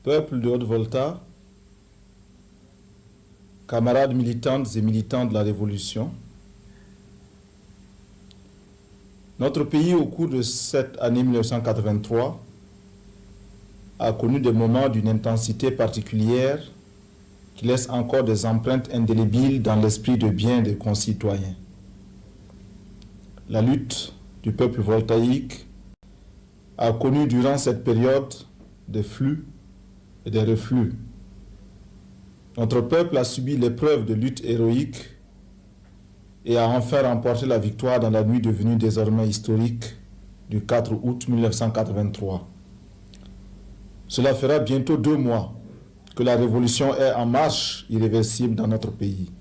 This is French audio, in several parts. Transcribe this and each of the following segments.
Peuple de Haute-Volta, camarades militantes et militants de la Révolution, notre pays, au cours de cette année 1983, a connu des moments d'une intensité particulière qui laissent encore des empreintes indélébiles dans l'esprit de bien des concitoyens. La lutte du peuple voltaïque a connu durant cette période des flux et des reflux. Notre peuple a subi l'épreuve de lutte héroïque et a enfin remporté la victoire dans la nuit devenue désormais historique du 4 août 1983. Cela fera bientôt 2 mois que la révolution est en marche irréversible dans notre pays.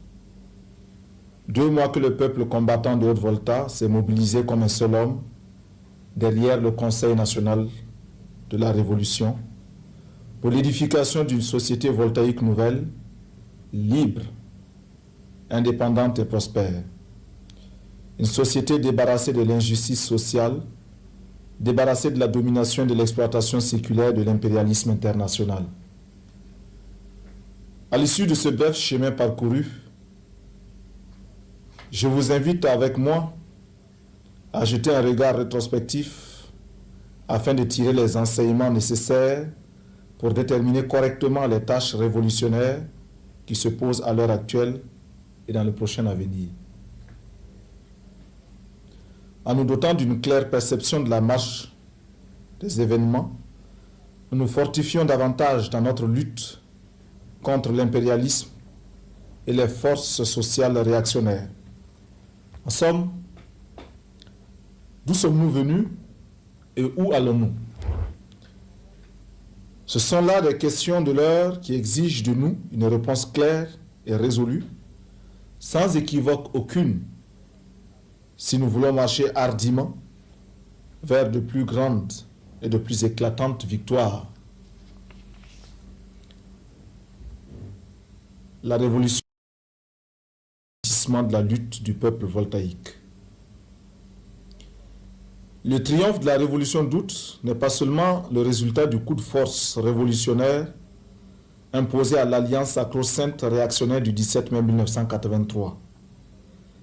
2 mois que le peuple combattant de Haute-Volta s'est mobilisé comme un seul homme derrière le Conseil national de la Révolution pour l'édification d'une société voltaïque nouvelle, libre, indépendante et prospère. Une société débarrassée de l'injustice sociale, débarrassée de la domination et de l'exploitation séculaire de l'impérialisme international. À l'issue de ce bref chemin parcouru, je vous invite avec moi à jeter un regard rétrospectif afin de tirer les enseignements nécessaires pour déterminer correctement les tâches révolutionnaires qui se posent à l'heure actuelle et dans le prochain avenir. En nous dotant d'une claire perception de la marche des événements, nous nous fortifions davantage dans notre lutte contre l'impérialisme et les forces sociales réactionnaires. En somme, d'où sommes-nous venus et où allons-nous? Ce sont là des questions de l'heure qui exigent de nous une réponse claire et résolue, sans équivoque aucune, si nous voulons marcher hardiment vers de plus grandes et de plus éclatantes victoires. La révolution de la lutte du peuple voltaïque. Le triomphe de la révolution d'août n'est pas seulement le résultat du coup de force révolutionnaire imposé à l'alliance sacro-sainte réactionnaire du 17 mai 1983.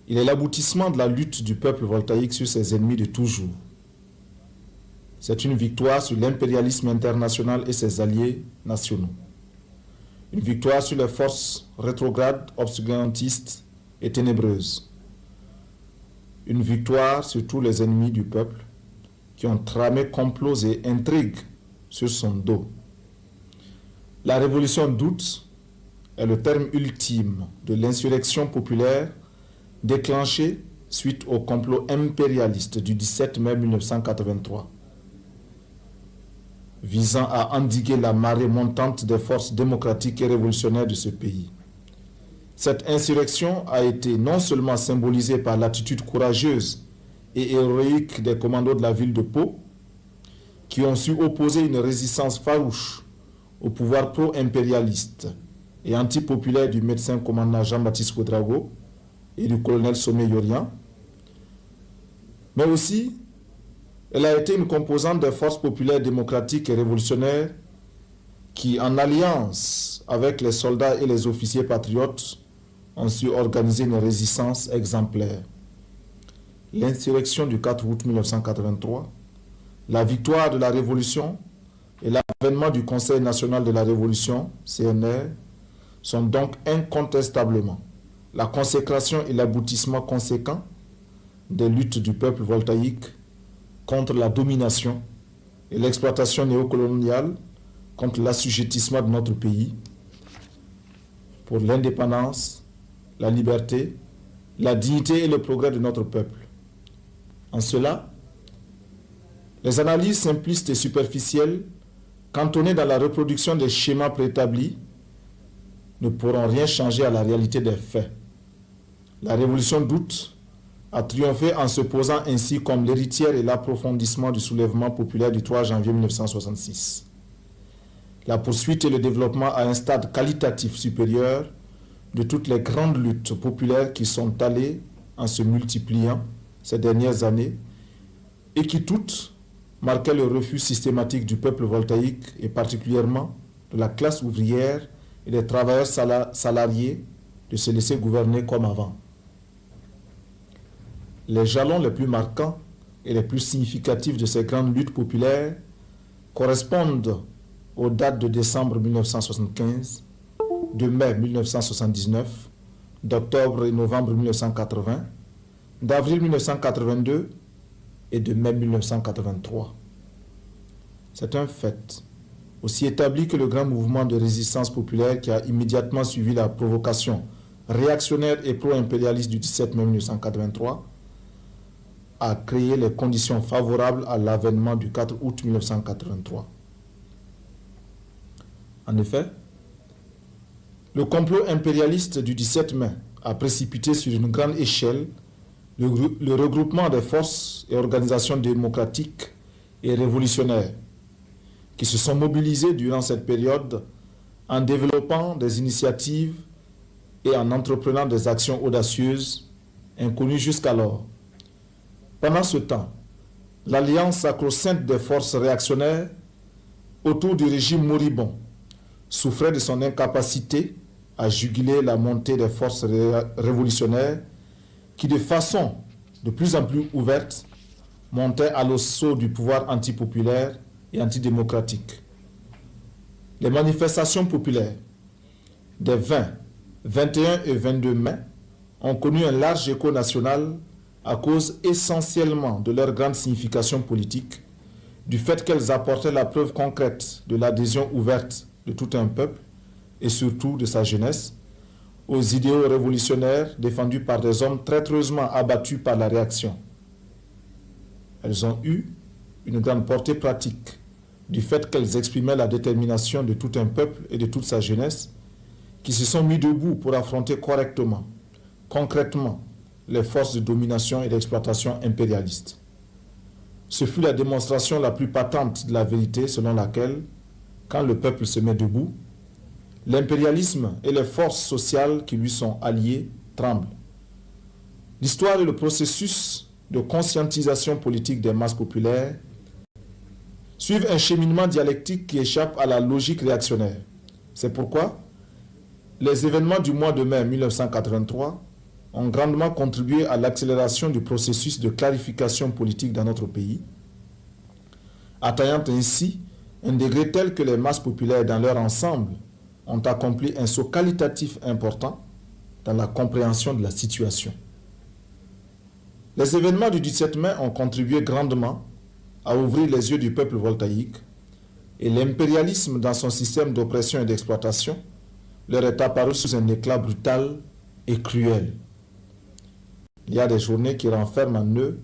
Il est l'aboutissement de la lutte du peuple voltaïque sur ses ennemis de toujours. C'est une victoire sur l'impérialisme international et ses alliés nationaux. Une victoire sur les forces rétrogrades, obscurantistes et ténébreuses. Une victoire sur tous les ennemis du peuple qui ont tramé complots et intrigues sur son dos. La révolution d'août est le terme ultime de l'insurrection populaire déclenchée suite au complot impérialiste du 17 mai 1983, visant à endiguer la marée montante des forces démocratiques et révolutionnaires de ce pays. Cette insurrection a été non seulement symbolisée par l'attitude courageuse et héroïque des commandos de la ville de Pau, qui ont su opposer une résistance farouche au pouvoir pro-impérialiste et antipopulaire du médecin commandant Jean-Baptiste Ouédraogo et du colonel Somé Yorian, mais aussi elle a été une composante des forces populaires démocratiques et révolutionnaires qui, en alliance avec les soldats et les officiers patriotes, ont su organiser une résistance exemplaire. L'insurrection du 4 août 1983, la victoire de la Révolution et l'avènement du Conseil national de la Révolution, CNR, sont donc incontestablement la consécration et l'aboutissement conséquent des luttes du peuple voltaïque contre la domination et l'exploitation néocoloniale, contre l'assujettissement de notre pays, pour l'indépendance, la liberté, la dignité et le progrès de notre peuple. En cela, les analyses simplistes et superficielles, cantonnées dans la reproduction des schémas préétablis, ne pourront rien changer à la réalité des faits. La révolution d'août a triomphé en se posant ainsi comme l'héritière et l'approfondissement du soulèvement populaire du 3 janvier 1966. La poursuite et le développement à un stade qualitatif supérieur de toutes les grandes luttes populaires qui sont allées en se multipliant ces dernières années et qui toutes marquaient le refus systématique du peuple voltaïque et particulièrement de la classe ouvrière et des travailleurs salariés de se laisser gouverner comme avant. Les jalons les plus marquants et les plus significatifs de ces grandes luttes populaires correspondent aux dates de décembre 1975, de mai 1979, d'octobre et novembre 1980, d'avril 1982 et de mai 1983. C'est un fait aussi établi que le grand mouvement de résistance populaire qui a immédiatement suivi la provocation réactionnaire et pro-impérialiste du 17 mai 1983 a créé les conditions favorables à l'avènement du 4 août 1983. En effet, le complot impérialiste du 17 mai a précipité sur une grande échelle le regroupement des forces et organisations démocratiques et révolutionnaires qui se sont mobilisées durant cette période en développant des initiatives et en entreprenant des actions audacieuses inconnues jusqu'alors. Pendant ce temps, l'alliance sacro-sainte des forces réactionnaires autour du régime moribond souffrait de son incapacité à juguler la montée des forces révolutionnaires qui, de façon de plus en plus ouverte, montaient à l'assaut du pouvoir antipopulaire et antidémocratique. Les manifestations populaires des 20, 21 et 22 mai ont connu un large écho national à cause essentiellement de leur grande signification politique, du fait qu'elles apportaient la preuve concrète de l'adhésion ouverte de tout un peuple et surtout de sa jeunesse aux idéaux révolutionnaires défendus par des hommes traîtreusement abattus par la réaction. Elles ont eu une grande portée pratique du fait qu'elles exprimaient la détermination de tout un peuple et de toute sa jeunesse qui se sont mis debout pour affronter correctement, concrètement, les forces de domination et d'exploitation impérialistes. Ce fut la démonstration la plus patente de la vérité selon laquelle, quand le peuple se met debout, l'impérialisme et les forces sociales qui lui sont alliées tremblent. L'histoire et le processus de conscientisation politique des masses populaires suivent un cheminement dialectique qui échappe à la logique réactionnaire. C'est pourquoi les événements du mois de mai 1983 ont grandement contribué à l'accélération du processus de clarification politique dans notre pays, atteignant ainsi un degré tel que les masses populaires dans leur ensemble ont accompli un saut qualitatif important dans la compréhension de la situation. Les événements du 17 mai ont contribué grandement à ouvrir les yeux du peuple voltaïque et l'impérialisme dans son système d'oppression et d'exploitation leur est apparu sous un éclat brutal et cruel. Il y a des journées qui renferment en eux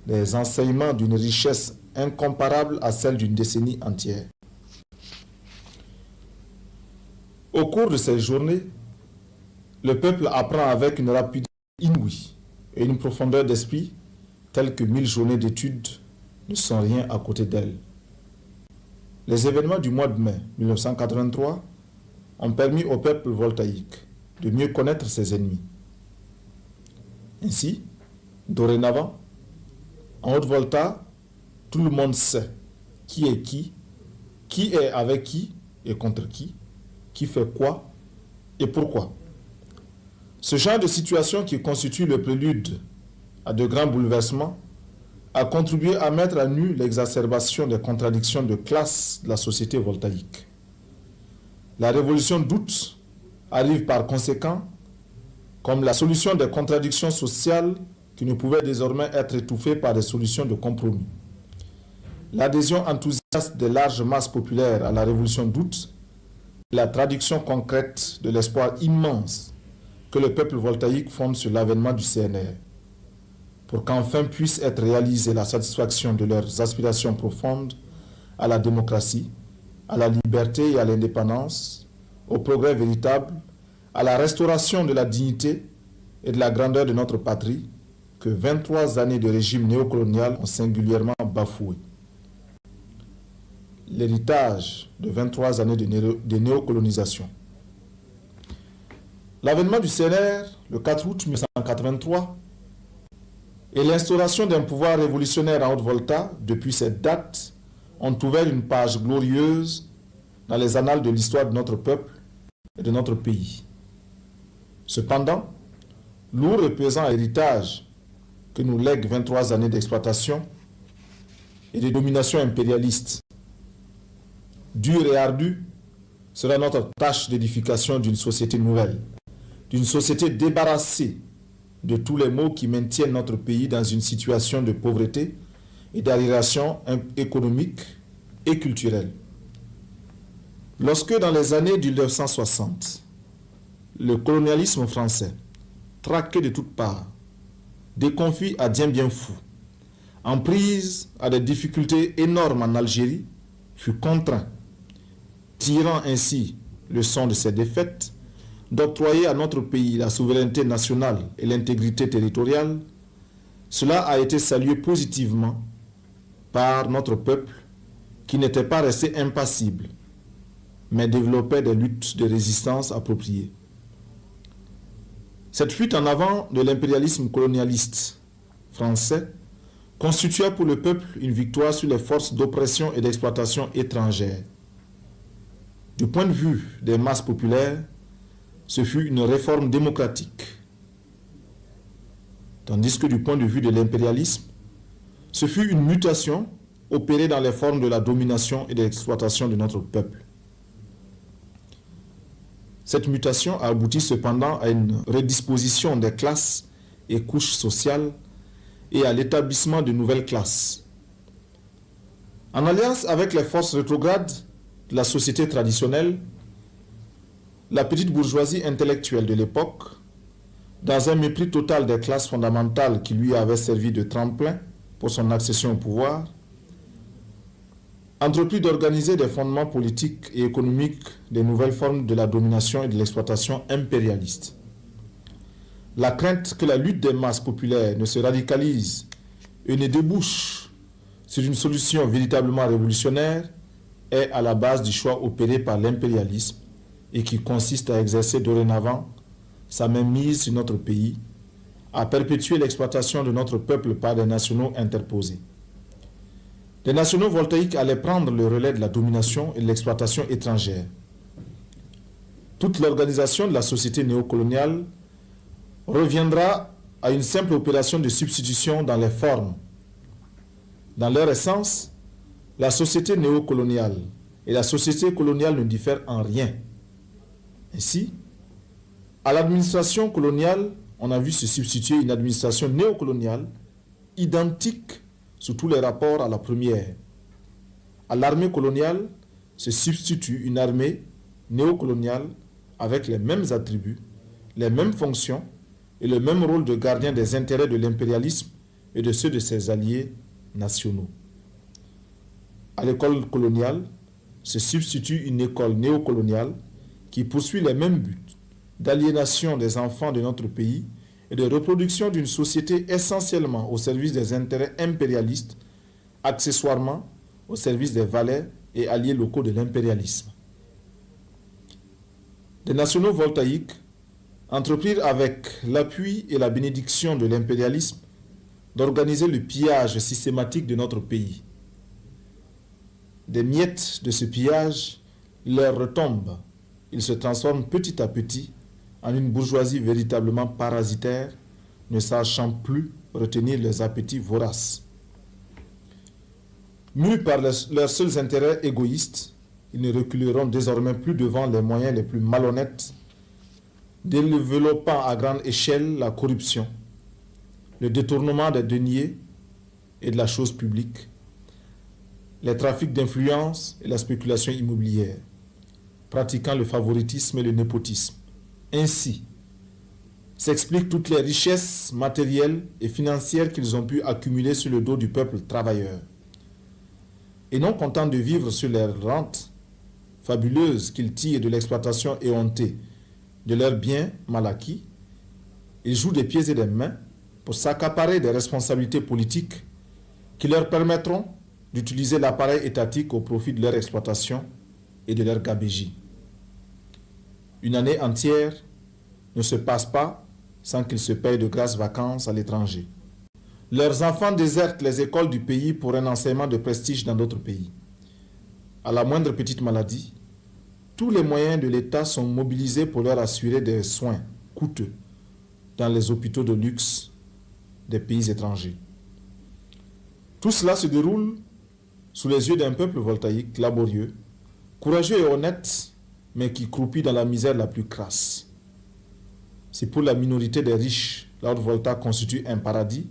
des enseignements d'une richesse incomparable à celle d'une décennie entière. Au cours de ces journées, le peuple apprend avec une rapidité inouïe et une profondeur d'esprit telle que 1000 journées d'études ne sont rien à côté d'elle. Les événements du mois de mai 1983 ont permis au peuple voltaïque de mieux connaître ses ennemis. Ainsi, dorénavant, en Haute-Volta, tout le monde sait qui est avec qui et contre qui fait quoi et pourquoi. Ce genre de situation qui constitue le prélude à de grands bouleversements a contribué à mettre à nu l'exacerbation des contradictions de classe de la société voltaïque. La révolution d'août arrive par conséquent comme la solution des contradictions sociales qui ne pouvaient désormais être étouffées par des solutions de compromis. L'adhésion enthousiaste des larges masses populaires à la révolution d'août est la traduction concrète de l'espoir immense que le peuple voltaïque fonde sur l'avènement du CNR, pour qu'enfin puisse être réalisée la satisfaction de leurs aspirations profondes à la démocratie, à la liberté et à l'indépendance, au progrès véritable, à la restauration de la dignité et de la grandeur de notre patrie que 23 années de régime néocolonial ont singulièrement bafoué. L'héritage de 23 années de néocolonisation. L'avènement du CNR, le 4 août 1983, et l'instauration d'un pouvoir révolutionnaire en Haute-Volta, depuis cette date, ont ouvert une page glorieuse dans les annales de l'histoire de notre peuple et de notre pays. Cependant, lourd et pesant héritage que nous lèguent 23 années d'exploitation et de domination impérialiste, dure et ardue, sera notre tâche d'édification d'une société nouvelle, d'une société débarrassée de tous les maux qui maintiennent notre pays dans une situation de pauvreté et d'arriération économique et culturelle. Lorsque dans les années 1960, le colonialisme français, traqué de toutes parts, déconfit à bien fou, en prise à des difficultés énormes en Algérie, fut contraint, tirant ainsi leçon de ses défaites, d'octroyer à notre pays la souveraineté nationale et l'intégrité territoriale. Cela a été salué positivement par notre peuple qui n'était pas resté impassible, mais développait des luttes de résistance appropriées. Cette fuite en avant de l'impérialisme colonialiste français constitua pour le peuple une victoire sur les forces d'oppression et d'exploitation étrangères. Du point de vue des masses populaires, ce fut une réforme démocratique. Tandis que du point de vue de l'impérialisme, ce fut une mutation opérée dans les formes de la domination et de l'exploitation de notre peuple. Cette mutation a abouti cependant à une redisposition des classes et couches sociales et à l'établissement de nouvelles classes. En alliance avec les forces rétrogrades de la société traditionnelle, la petite bourgeoisie intellectuelle de l'époque, dans un mépris total des classes fondamentales qui lui avaient servi de tremplin pour son accession au pouvoir, entreprit d'organiser des fondements politiques et économiques des nouvelles formes de la domination et de l'exploitation impérialiste. La crainte que la lutte des masses populaires ne se radicalise et ne débouche sur une solution véritablement révolutionnaire est à la base du choix opéré par l'impérialisme et qui consiste à exercer dorénavant sa mainmise sur notre pays, à perpétuer l'exploitation de notre peuple par des nationaux interposés. Les nationaux voltaïques allaient prendre le relais de la domination et de l'exploitation étrangère. Toute l'organisation de la société néocoloniale reviendra à une simple opération de substitution dans les formes. Dans leur essence, la société néocoloniale et la société coloniale ne diffèrent en rien. Ainsi, à l'administration coloniale, on a vu se substituer une administration néocoloniale identique sous tous les rapports à la première. À l'armée coloniale se substitue une armée néocoloniale avec les mêmes attributs, les mêmes fonctions et le même rôle de gardien des intérêts de l'impérialisme et de ceux de ses alliés nationaux. À l'école coloniale se substitue une école néocoloniale qui poursuit les mêmes buts d'aliénation des enfants de notre pays et de reproduction d'une société essentiellement au service des intérêts impérialistes, accessoirement au service des valets et alliés locaux de l'impérialisme. Les nationaux voltaïques entreprirent avec l'appui et la bénédiction de l'impérialisme d'organiser le pillage systématique de notre pays. Des miettes de ce pillage leur retombent. Ils se transforment petit à petit en une bourgeoisie véritablement parasitaire, ne sachant plus retenir les appétits voraces. Mus par leurs seuls intérêts égoïstes, ils ne reculeront désormais plus devant les moyens les plus malhonnêtes, développant à grande échelle la corruption, le détournement des deniers et de la chose publique, les trafics d'influence et la spéculation immobilière, pratiquant le favoritisme et le népotisme. Ainsi s'expliquent toutes les richesses matérielles et financières qu'ils ont pu accumuler sur le dos du peuple travailleur. Et non contents de vivre sur les rentes fabuleuses qu'ils tirent de l'exploitation éhontée de leurs biens mal acquis, ils jouent des pieds et des mains pour s'accaparer des responsabilités politiques qui leur permettront d'utiliser l'appareil étatique au profit de leur exploitation et de leur gabegie. Une année entière ne se passe pas sans qu'ils se payent de grasses vacances à l'étranger. Leurs enfants désertent les écoles du pays pour un enseignement de prestige dans d'autres pays. À la moindre petite maladie, tous les moyens de l'État sont mobilisés pour leur assurer des soins coûteux dans les hôpitaux de luxe des pays étrangers. Tout cela se déroule sous les yeux d'un peuple voltaïque laborieux, courageux et honnête, mais qui croupit dans la misère la plus crasse. Si pour la minorité des riches, la Haute-Volta constitue un paradis,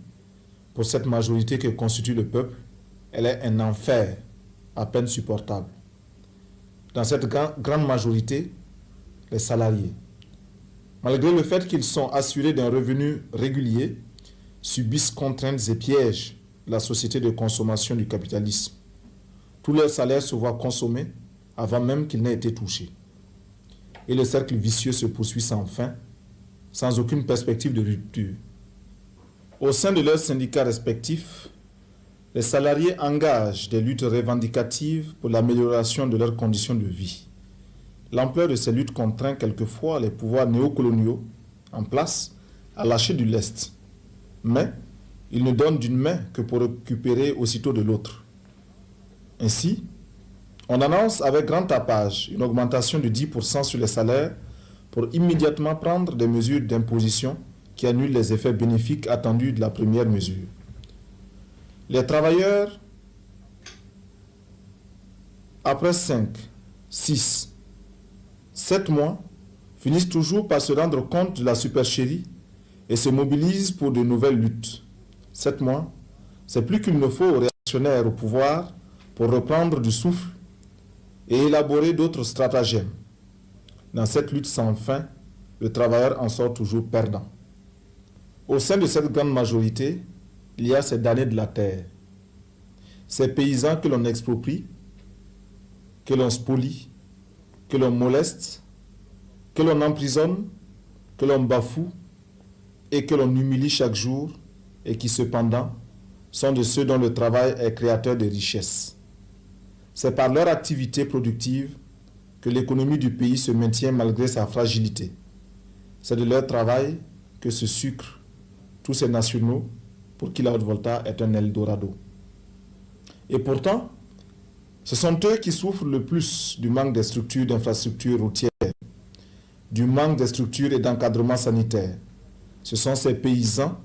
pour cette majorité que constitue le peuple, elle est un enfer à peine supportable. Dans cette grande majorité, les salariés, malgré le fait qu'ils sont assurés d'un revenu régulier, subissent contraintes et pièges de la société de consommation du capitalisme. Tout leur salaire se voit consommé avant même qu'il n'ait été touché. Et le cercle vicieux se poursuit sans fin, sans aucune perspective de rupture. Au sein de leurs syndicats respectifs, les salariés engagent des luttes revendicatives pour l'amélioration de leurs conditions de vie. L'ampleur de ces luttes contraint quelquefois les pouvoirs néocoloniaux en place à lâcher du lest. Mais ils ne donnent d'une main que pour récupérer aussitôt de l'autre. Ainsi, on annonce avec grand tapage une augmentation de 10% sur les salaires pour immédiatement prendre des mesures d'imposition qui annulent les effets bénéfiques attendus de la première mesure. Les travailleurs, après 5, 6, 7 mois, finissent toujours par se rendre compte de la supercherie et se mobilisent pour de nouvelles luttes. 7 mois, c'est plus qu'il ne faut aux réactionnaires au pouvoir pour reprendre du souffle et élaborer d'autres stratagèmes. Dans cette lutte sans fin, le travailleur en sort toujours perdant. Au sein de cette grande majorité, il y a ces damnés de la terre, ces paysans que l'on exproprie, que l'on spolie, que l'on moleste, que l'on emprisonne, que l'on bafoue et que l'on humilie chaque jour et qui cependant sont de ceux dont le travail est créateur de richesses. C'est par leur activité productive que l'économie du pays se maintient malgré sa fragilité. C'est de leur travail que se sucrent tous ces nationaux pour qui la Haute-Volta est un Eldorado. Et pourtant, ce sont eux qui souffrent le plus du manque des structures d'infrastructures routières, du manque des structures et d'encadrement sanitaire. Ce sont ces paysans,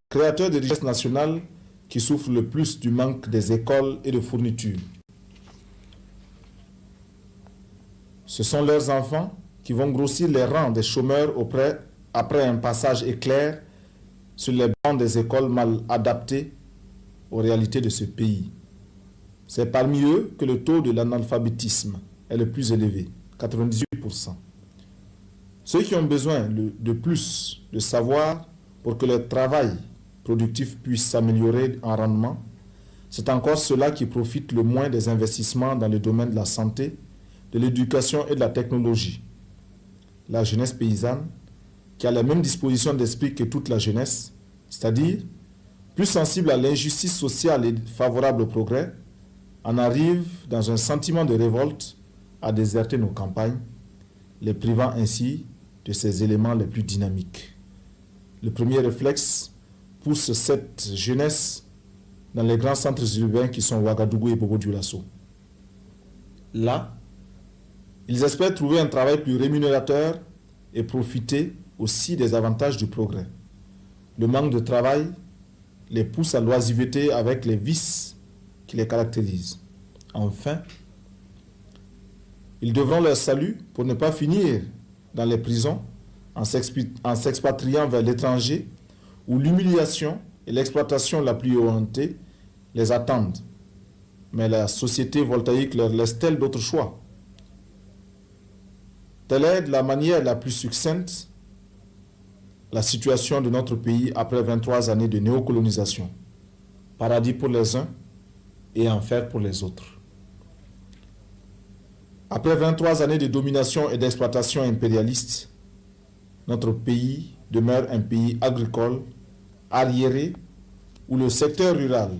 créateurs de richesses nationales, qui souffrent le plus du manque des écoles et de fournitures. Ce sont leurs enfants qui vont grossir les rangs des chômeurs après un passage éclair sur les bancs des écoles mal adaptées aux réalités de ce pays. C'est parmi eux que le taux de l'analphabétisme est le plus élevé, 98%. Ceux qui ont besoin de plus de savoir pour que leur travail productif puisse s'améliorer en rendement, c'est encore ceux-là qui profitent le moins des investissements dans le domaine de la santé, de l'éducation et de la technologie. La jeunesse paysanne, qui a la même disposition d'esprit que toute la jeunesse, c'est-à-dire plus sensible à l'injustice sociale et favorable au progrès, en arrive dans un sentiment de révolte à déserter nos campagnes, les privant ainsi de ces éléments les plus dynamiques. Le premier réflexe pousse cette jeunesse dans les grands centres urbains qui sont Ouagadougou et Bobo-Dioulasso. Là, ils espèrent trouver un travail plus rémunérateur et profiter aussi des avantages du progrès. Le manque de travail les pousse à l'oisiveté avec les vices qui les caractérisent. Enfin, ils devront leur salut pour ne pas finir dans les prisons en s'expatriant vers l'étranger où l'humiliation et l'exploitation la plus hontée les attendent. Mais la société voltaïque leur laisse-t-elle d'autres choix? Telle est de la manière la plus succincte la situation de notre pays après 23 années de néocolonisation. Paradis pour les uns et enfer pour les autres. Après 23 années de domination et d'exploitation impérialiste, notre pays demeure un pays agricole, arriéré, où le secteur rural,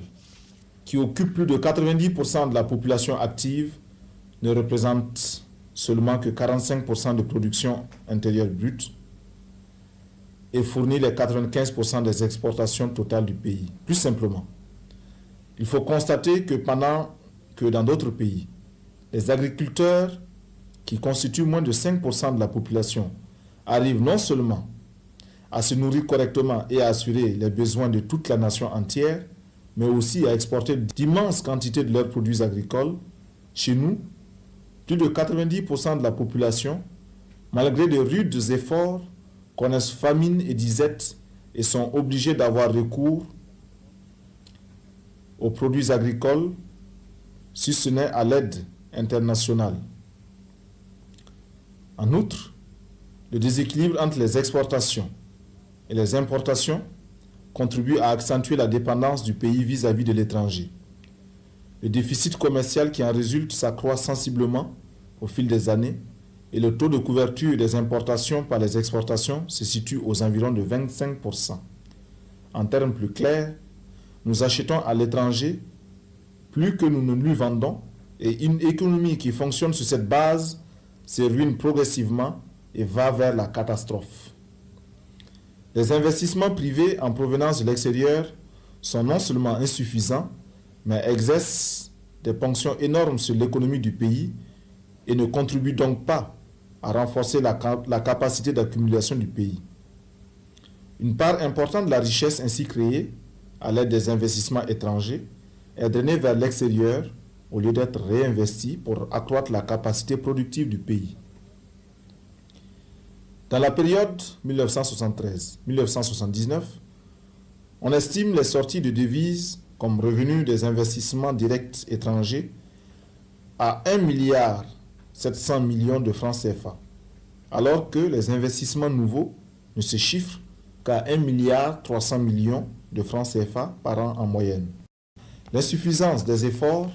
qui occupe plus de 90% de la population active, ne représente seulement que 45% de production intérieure brute et fournit les 95% des exportations totales du pays. Plus simplement, il faut constater que pendant que dans d'autres pays, les agriculteurs qui constituent moins de 5% de la population, arrivent non seulement à se nourrir correctement et à assurer les besoins de toute la nation entière, mais aussi à exporter d'immenses quantités de leurs produits agricoles, chez nous, plus de 90% de la population, malgré de rudes efforts, connaissent famine et disette et sont obligés d'avoir recours aux produits agricoles, si ce n'est à l'aide internationale. En outre, le déséquilibre entre les exportations et les importations contribue à accentuer la dépendance du pays vis-à-vis de l'étranger. Le déficit commercial qui en résulte s'accroît sensiblement au fil des années et le taux de couverture des importations par les exportations se situe aux environs de 25%. En termes plus clairs, nous achetons à l'étranger plus que nous ne lui vendons et une économie qui fonctionne sur cette base se ruine progressivement et va vers la catastrophe. Les investissements privés en provenance de l'extérieur sont non seulement insuffisants, mais exercent des ponctions énormes sur l'économie du pays et ne contribuent donc pas à renforcer la capacité d'accumulation du pays. Une part importante de la richesse ainsi créée, à l'aide des investissements étrangers, est drainée vers l'extérieur au lieu d'être réinvestie pour accroître la capacité productive du pays. Dans la période 1973-1979, on estime les sorties de devises comme revenus des investissements directs étrangers à 1,7 milliard de francs CFA, alors que les investissements nouveaux ne se chiffrent qu'à 1,3 milliard de francs CFA par an en moyenne. L'insuffisance des efforts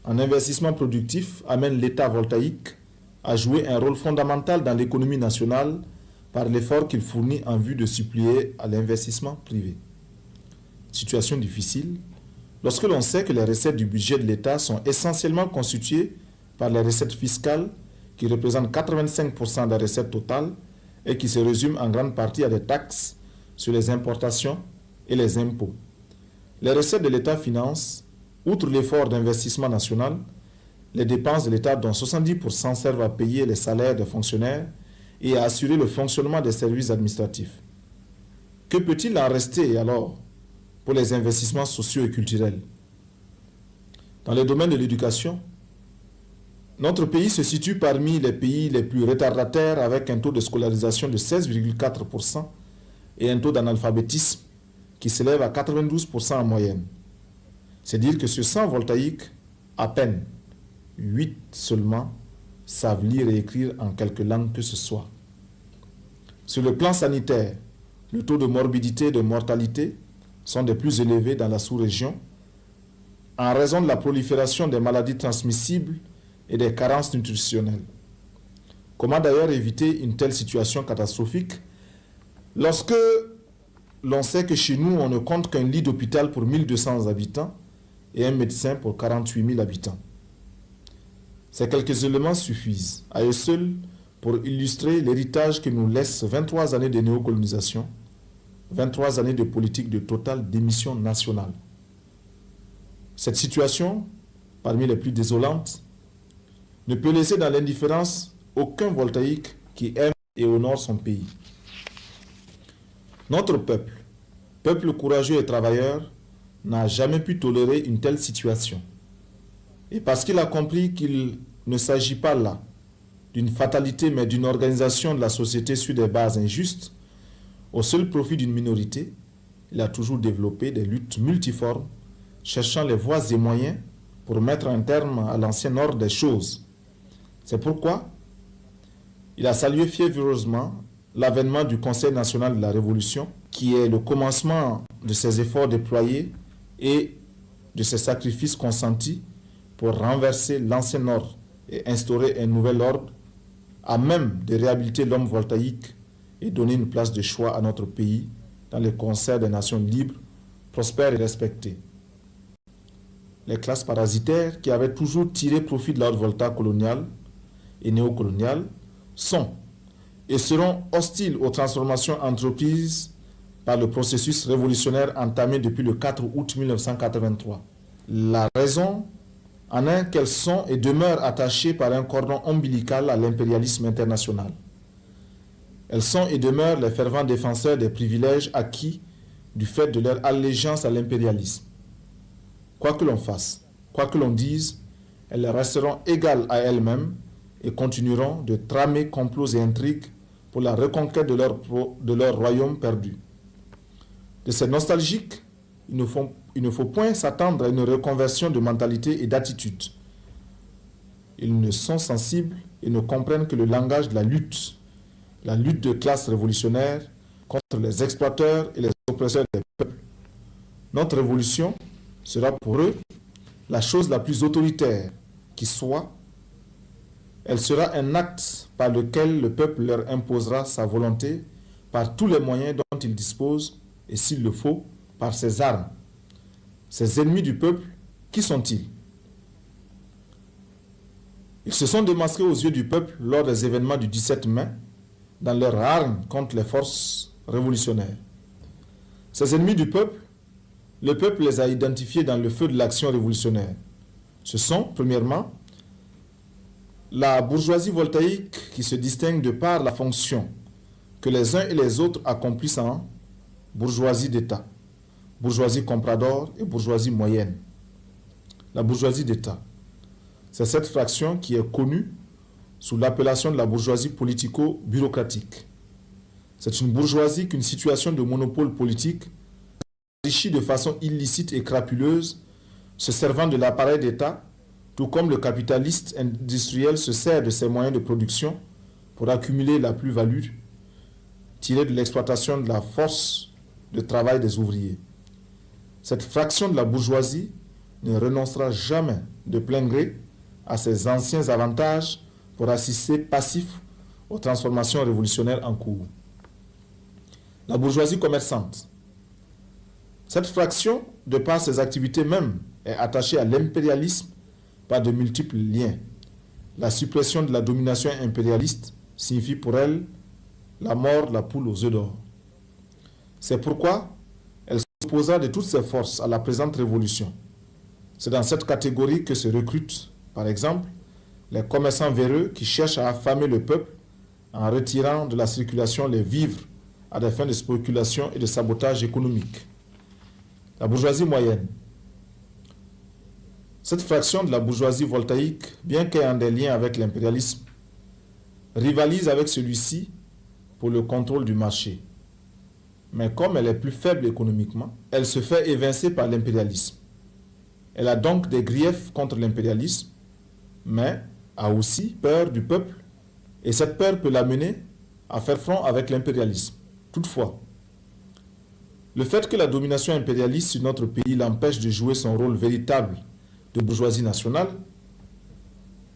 en investissement productif amène l'État voltaïque à jouer un rôle fondamental dans l'économie nationale par l'effort qu'il fournit en vue de suppléer à l'investissement privé. Situation difficile lorsque l'on sait que les recettes du budget de l'État sont essentiellement constituées par les recettes fiscales qui représentent 85% des recettes totales et qui se résument en grande partie à des taxes sur les importations et les impôts. Les recettes de l'État financent, outre l'effort d'investissement national, les dépenses de l'État dont 70% servent à payer les salaires des fonctionnaires et à assurer le fonctionnement des services administratifs. Que peut-il en rester alors pour les investissements sociaux et culturels? Dans le domaine de l'éducation, notre pays se situe parmi les pays les plus retardataires avec un taux de scolarisation de 16,4% et un taux d'analphabétisme qui s'élève à 92% en moyenne. C'est dire que sur 100 voltaïques, à peine 8 seulement savent lire et écrire en quelque langue que ce soit. Sur le plan sanitaire, le taux de morbidité et de mortalité sont des plus élevés dans la sous-région en raison de la prolifération des maladies transmissibles et des carences nutritionnelles. Comment d'ailleurs éviter une telle situation catastrophique lorsque l'on sait que chez nous, on ne compte qu'un lit d'hôpital pour 1200 habitants et un médecin pour 48 000 habitants? Ces quelques éléments suffisent à eux seuls pour illustrer l'héritage que nous laissent 23 années de néocolonisation, 23 années de politique de totale démission nationale. Cette situation, parmi les plus désolantes, ne peut laisser dans l'indifférence aucun voltaïque qui aime et honore son pays. Notre peuple, peuple courageux et travailleur, n'a jamais pu tolérer une telle situation. Et parce qu'il a compris qu'il ne s'agit pas là d'une fatalité, mais d'une organisation de la société sur des bases injustes, au seul profit d'une minorité, il a toujours développé des luttes multiformes, cherchant les voies et moyens pour mettre un terme à l'ancien ordre des choses. C'est pourquoi il a salué fiévreusement l'avènement du Conseil national de la Révolution, qui est le commencement de ses efforts déployés et de ses sacrifices consentis pour renverser l'ancien ordre et instaurer un nouvel ordre à même de réhabiliter l'homme voltaïque et donner une place de choix à notre pays dans le concert des nations libres, prospères et respectées. Les classes parasitaires qui avaient toujours tiré profit de l'ordre volta colonial et néocolonial sont et seront hostiles aux transformations entreprises par le processus révolutionnaire entamé depuis le 4 août 1983. La raison En un, qu'elles sont et demeurent attachées par un cordon ombilical à l'impérialisme international. Elles sont et demeurent les fervents défenseurs des privilèges acquis du fait de leur allégeance à l'impérialisme. Quoi que l'on fasse, quoi que l'on dise, elles resteront égales à elles-mêmes et continueront de tramer complots et intrigues pour la reconquête de leur royaume perdu. De ces nostalgiques, il ne faut point s'attendre à une reconversion de mentalité et d'attitude. Ils ne sont sensibles et ne comprennent que le langage de la lutte de classe révolutionnaire contre les exploiteurs et les oppresseurs des peuples. Notre révolution sera pour eux la chose la plus autoritaire qui soit. Elle sera un acte par lequel le peuple leur imposera sa volonté par tous les moyens dont il dispose et, s'il le faut, par ses armes. Ces ennemis du peuple, qui sont-ils? Ils se sont démasqués aux yeux du peuple lors des événements du 17 mai dans leur hargne contre les forces révolutionnaires. Ces ennemis du peuple, le peuple les a identifiés dans le feu de l'action révolutionnaire. Ce sont, premièrement, la bourgeoisie voltaïque qui se distingue de par la fonction que les uns et les autres accomplissent en bourgeoisie d'État, bourgeoisie comprador et bourgeoisie moyenne. La bourgeoisie d'État, c'est cette fraction qui est connue sous l'appellation de la bourgeoisie politico-bureaucratique. C'est une bourgeoisie qu'une situation de monopole politique enrichie de façon illicite et crapuleuse, se servant de l'appareil d'État, tout comme le capitaliste industriel se sert de ses moyens de production pour accumuler la plus-value tirée de l'exploitation de la force de travail des ouvriers. Cette fraction de la bourgeoisie ne renoncera jamais de plein gré à ses anciens avantages pour assister passif aux transformations révolutionnaires en cours. La bourgeoisie commerçante. Cette fraction, de par ses activités même, est attachée à l'impérialisme par de multiples liens. La suppression de la domination impérialiste signifie pour elle la mort de la poule aux œufs d'or. C'est pourquoi elle s'opposera de toutes ses forces à la présente révolution. C'est dans cette catégorie que se recrutent, par exemple, les commerçants véreux qui cherchent à affamer le peuple en retirant de la circulation les vivres à des fins de spéculation et de sabotage économique. La bourgeoisie moyenne. Cette fraction de la bourgeoisie voltaïque, bien qu'ayant des liens avec l'impérialisme, rivalise avec celui-ci pour le contrôle du marché. Mais comme elle est plus faible économiquement, elle se fait évincer par l'impérialisme. Elle a donc des griefs contre l'impérialisme, mais a aussi peur du peuple, et cette peur peut l'amener à faire front avec l'impérialisme. Toutefois, le fait que la domination impérialiste sur notre pays l'empêche de jouer son rôle véritable de bourgeoisie nationale,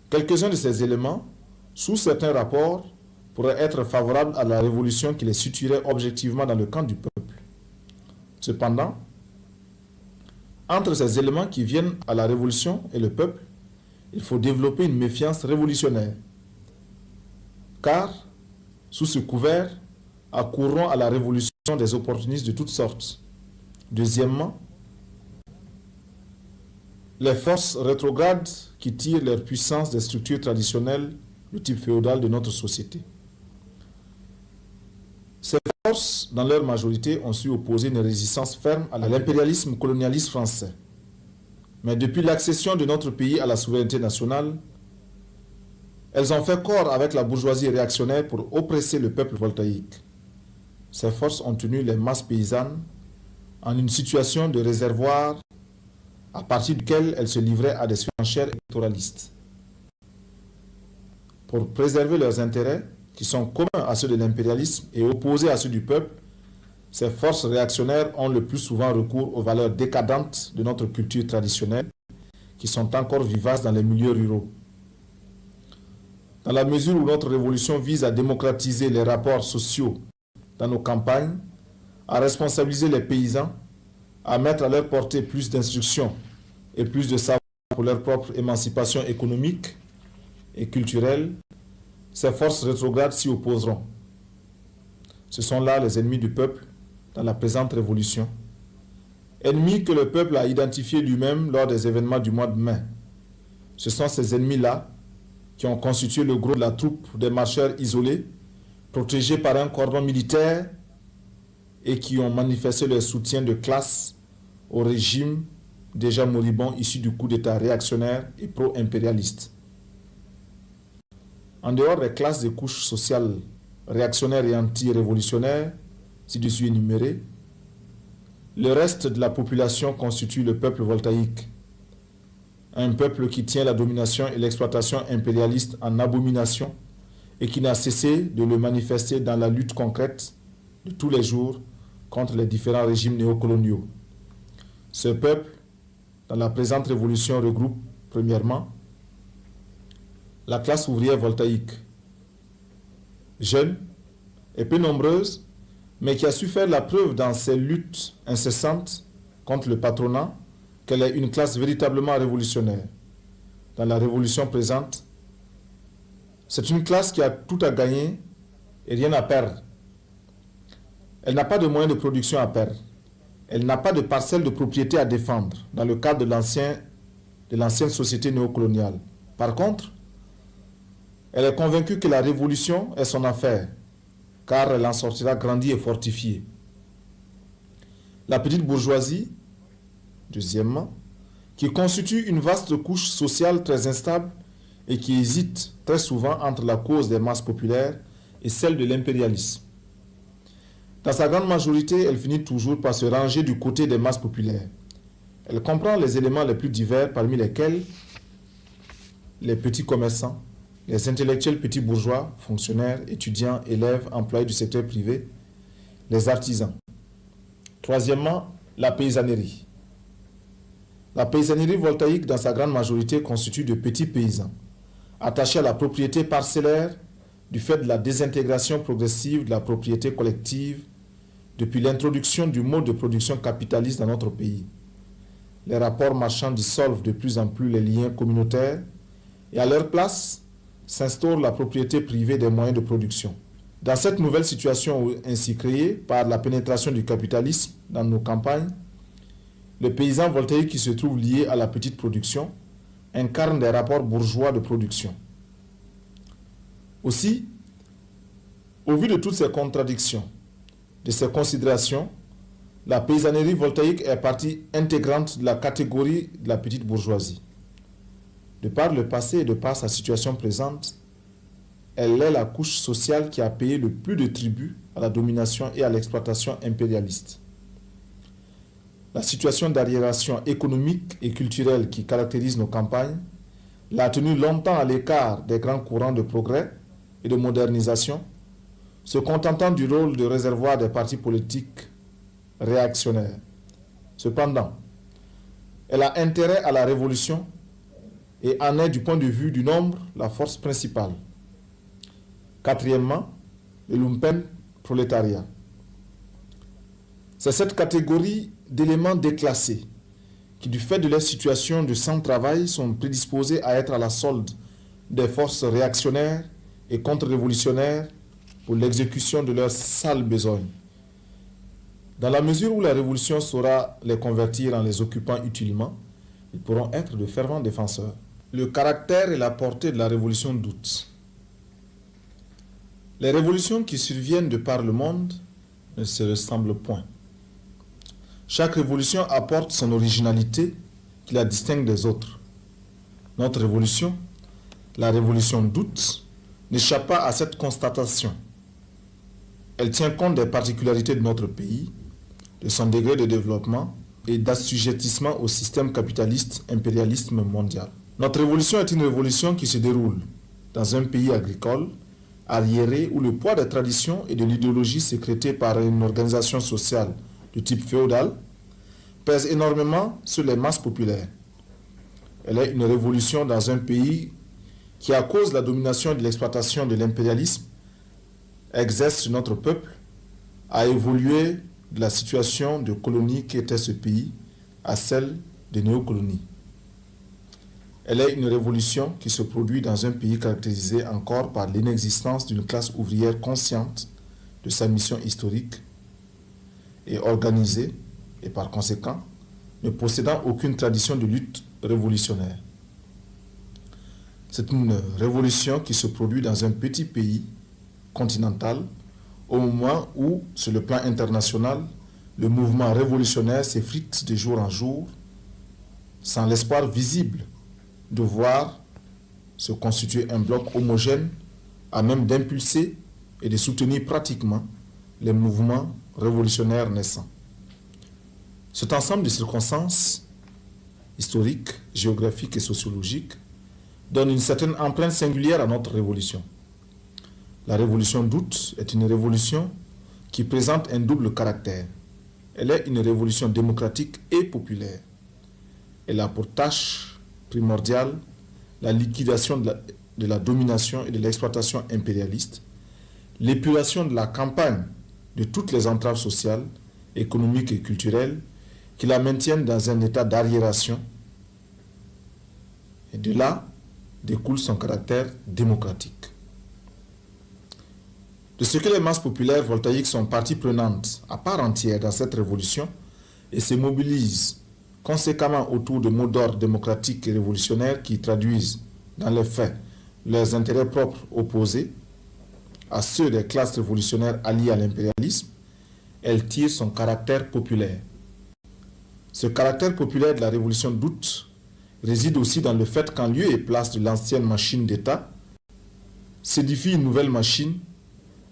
quelques-uns de ces éléments, sous certains rapports, pourraient être favorables à la révolution qui les situerait objectivement dans le camp du peuple. Cependant, entre ces éléments qui viennent à la révolution et le peuple, il faut développer une méfiance révolutionnaire. Car, sous ce couvert, accourront à la révolution des opportunistes de toutes sortes. Deuxièmement, les forces rétrogrades qui tirent leur puissance des structures traditionnelles du type féodal de notre société. Ces forces, dans leur majorité, ont su opposer une résistance ferme à l'impérialisme colonialiste français. Mais depuis l'accession de notre pays à la souveraineté nationale, elles ont fait corps avec la bourgeoisie réactionnaire pour oppresser le peuple voltaïque. Ces forces ont tenu les masses paysannes en une situation de réservoir à partir duquel elles se livraient à des surenchères électoralistes. Pour préserver leurs intérêts, qui sont communs à ceux de l'impérialisme et opposés à ceux du peuple, ces forces réactionnaires ont le plus souvent recours aux valeurs décadentes de notre culture traditionnelle, qui sont encore vivaces dans les milieux ruraux. Dans la mesure où notre révolution vise à démocratiser les rapports sociaux dans nos campagnes, à responsabiliser les paysans, à mettre à leur portée plus d'instruction et plus de savoir pour leur propre émancipation économique et culturelle, ces forces rétrogrades s'y opposeront. Ce sont là les ennemis du peuple dans la présente révolution, ennemis que le peuple a identifiés lui-même lors des événements du mois de mai. Ce sont ces ennemis-là qui ont constitué le gros de la troupe des marcheurs isolés, protégés par un cordon militaire et qui ont manifesté leur soutien de classe au régime déjà moribond issu du coup d'État réactionnaire et pro-impérialiste. En dehors des classes et couches sociales réactionnaires et anti-révolutionnaires, ci-dessus énumérées, le reste de la population constitue le peuple voltaïque, un peuple qui tient la domination et l'exploitation impérialiste en abomination et qui n'a cessé de le manifester dans la lutte concrète de tous les jours contre les différents régimes néocoloniaux. Ce peuple, dans la présente révolution, regroupe, premièrement, la classe ouvrière voltaïque, jeune et peu nombreuse, mais qui a su faire la preuve dans ses luttes incessantes contre le patronat qu'elle est une classe véritablement révolutionnaire. Dans la révolution présente, c'est une classe qui a tout à gagner et rien à perdre. Elle n'a pas de moyens de production à perdre. Elle n'a pas de parcelle de propriété à défendre dans le cadre de l'ancienne société néocoloniale. Par contre, elle est convaincue que la révolution est son affaire, car elle en sortira grandie et fortifiée. La petite bourgeoisie, deuxièmement, qui constitue une vaste couche sociale très instable et qui hésite très souvent entre la cause des masses populaires et celle de l'impérialisme. Dans sa grande majorité, elle finit toujours par se ranger du côté des masses populaires. Elle comprend les éléments les plus divers, parmi lesquels les petits commerçants, les intellectuels petits bourgeois, fonctionnaires, étudiants, élèves, employés du secteur privé, les artisans. Troisièmement, la paysannerie. La paysannerie voltaïque, dans sa grande majorité, constitue de petits paysans, attachés à la propriété parcellaire du fait de la désintégration progressive de la propriété collective depuis l'introduction du mode de production capitaliste dans notre pays. Les rapports marchands dissolvent de plus en plus les liens communautaires et à leur place s'instaure la propriété privée des moyens de production. Dans cette nouvelle situation ainsi créée par la pénétration du capitalisme dans nos campagnes, le paysan voltaïque qui se trouve lié à la petite production incarne des rapports bourgeois de production. Aussi, au vu de toutes ces contradictions, de ces considérations, la paysannerie voltaïque est partie intégrante de la catégorie de la petite bourgeoisie. De par le passé et de par sa situation présente, elle est la couche sociale qui a payé le plus de tribut à la domination et à l'exploitation impérialiste. La situation d'arriération économique et culturelle qui caractérise nos campagnes l'a tenue longtemps à l'écart des grands courants de progrès et de modernisation, se contentant du rôle de réservoir des partis politiques réactionnaires. Cependant, elle a intérêt à la révolution et en est, du point de vue du nombre, la force principale. Quatrièmement, le lumpen prolétariat. C'est cette catégorie d'éléments déclassés qui, du fait de leur situation de sans-travail, sont prédisposés à être à la solde des forces réactionnaires et contre-révolutionnaires pour l'exécution de leurs sales besognes. Dans la mesure où la révolution saura les convertir en les occupant utilement, ils pourront être de fervents défenseurs. Le caractère et la portée de la révolution d'août. Les révolutions qui surviennent de par le monde ne se ressemblent point. Chaque révolution apporte son originalité qui la distingue des autres. Notre révolution, la révolution d'août, n'échappe pas à cette constatation. Elle tient compte des particularités de notre pays, de son degré de développement et d'assujettissement au système capitaliste impérialiste mondial. Notre révolution est une révolution qui se déroule dans un pays agricole, arriéré, où le poids des traditions et de l'idéologie sécrétée par une organisation sociale de type féodal pèse énormément sur les masses populaires. Elle est une révolution dans un pays qui, à cause de la domination et de l'exploitation de l'impérialisme, exerce sur notre peuple, a évolué de la situation de colonie qu'était ce pays à celle de néocolonies. Elle est une révolution qui se produit dans un pays caractérisé encore par l'inexistence d'une classe ouvrière consciente de sa mission historique et organisée, et par conséquent, ne possédant aucune tradition de lutte révolutionnaire. C'est une révolution qui se produit dans un petit pays continental au moment où, sur le plan international, le mouvement révolutionnaire s'effrite de jour en jour sans l'espoir visible de voir se constituer un bloc homogène à même d'impulser et de soutenir pratiquement les mouvements révolutionnaires naissants. Cet ensemble de circonstances historiques, géographiques et sociologiques donne une certaine empreinte singulière à notre révolution. La révolution d'août est une révolution qui présente un double caractère. Elle est une révolution démocratique et populaire. Elle a pour tâche primordiale la liquidation de la domination et de l'exploitation impérialiste, l'épuration de la campagne de toutes les entraves sociales, économiques et culturelles qui la maintiennent dans un état d'arriération. Et de là découle son caractère démocratique. De ce que les masses populaires voltaïques sont partie prenante à part entière dans cette révolution et se mobilisent conséquemment autour de mots d'ordre démocratiques et révolutionnaires qui traduisent dans les faits leurs intérêts propres opposés à ceux des classes révolutionnaires alliées à l'impérialisme, elle tire son caractère populaire. Ce caractère populaire de la révolution d'août réside aussi dans le fait qu'en lieu et place de l'ancienne machine d'État, s'édifie une nouvelle machine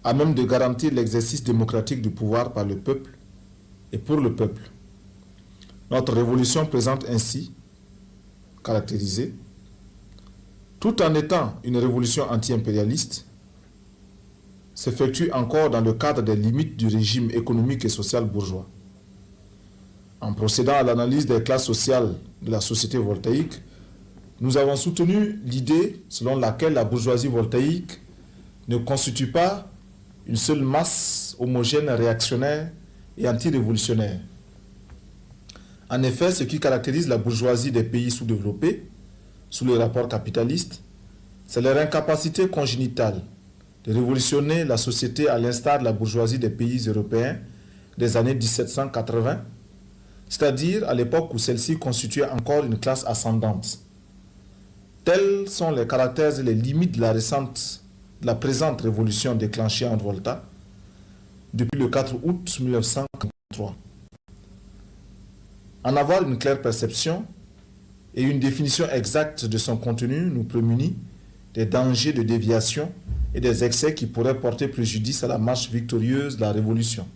à même de garantir l'exercice démocratique du pouvoir par le peuple et pour le peuple. Notre révolution présente ainsi, caractérisée, tout en étant une révolution anti-impérialiste, s'effectue encore dans le cadre des limites du régime économique et social bourgeois. En procédant à l'analyse des classes sociales de la société voltaïque, nous avons soutenu l'idée selon laquelle la bourgeoisie voltaïque ne constitue pas une seule masse homogène, réactionnaire et anti-révolutionnaire. En effet, ce qui caractérise la bourgeoisie des pays sous-développés, sous les rapports capitalistes, c'est leur incapacité congénitale de révolutionner la société à l'instar de la bourgeoisie des pays européens des années 1780, c'est-à-dire à l'époque où celle-ci constituait encore une classe ascendante. Tels sont les caractères et les limites de la présente révolution déclenchée en Volta depuis le 4 août 1943. En avoir une claire perception et une définition exacte de son contenu nous prémunit des dangers de déviation et des excès qui pourraient porter préjudice à la marche victorieuse de la révolution.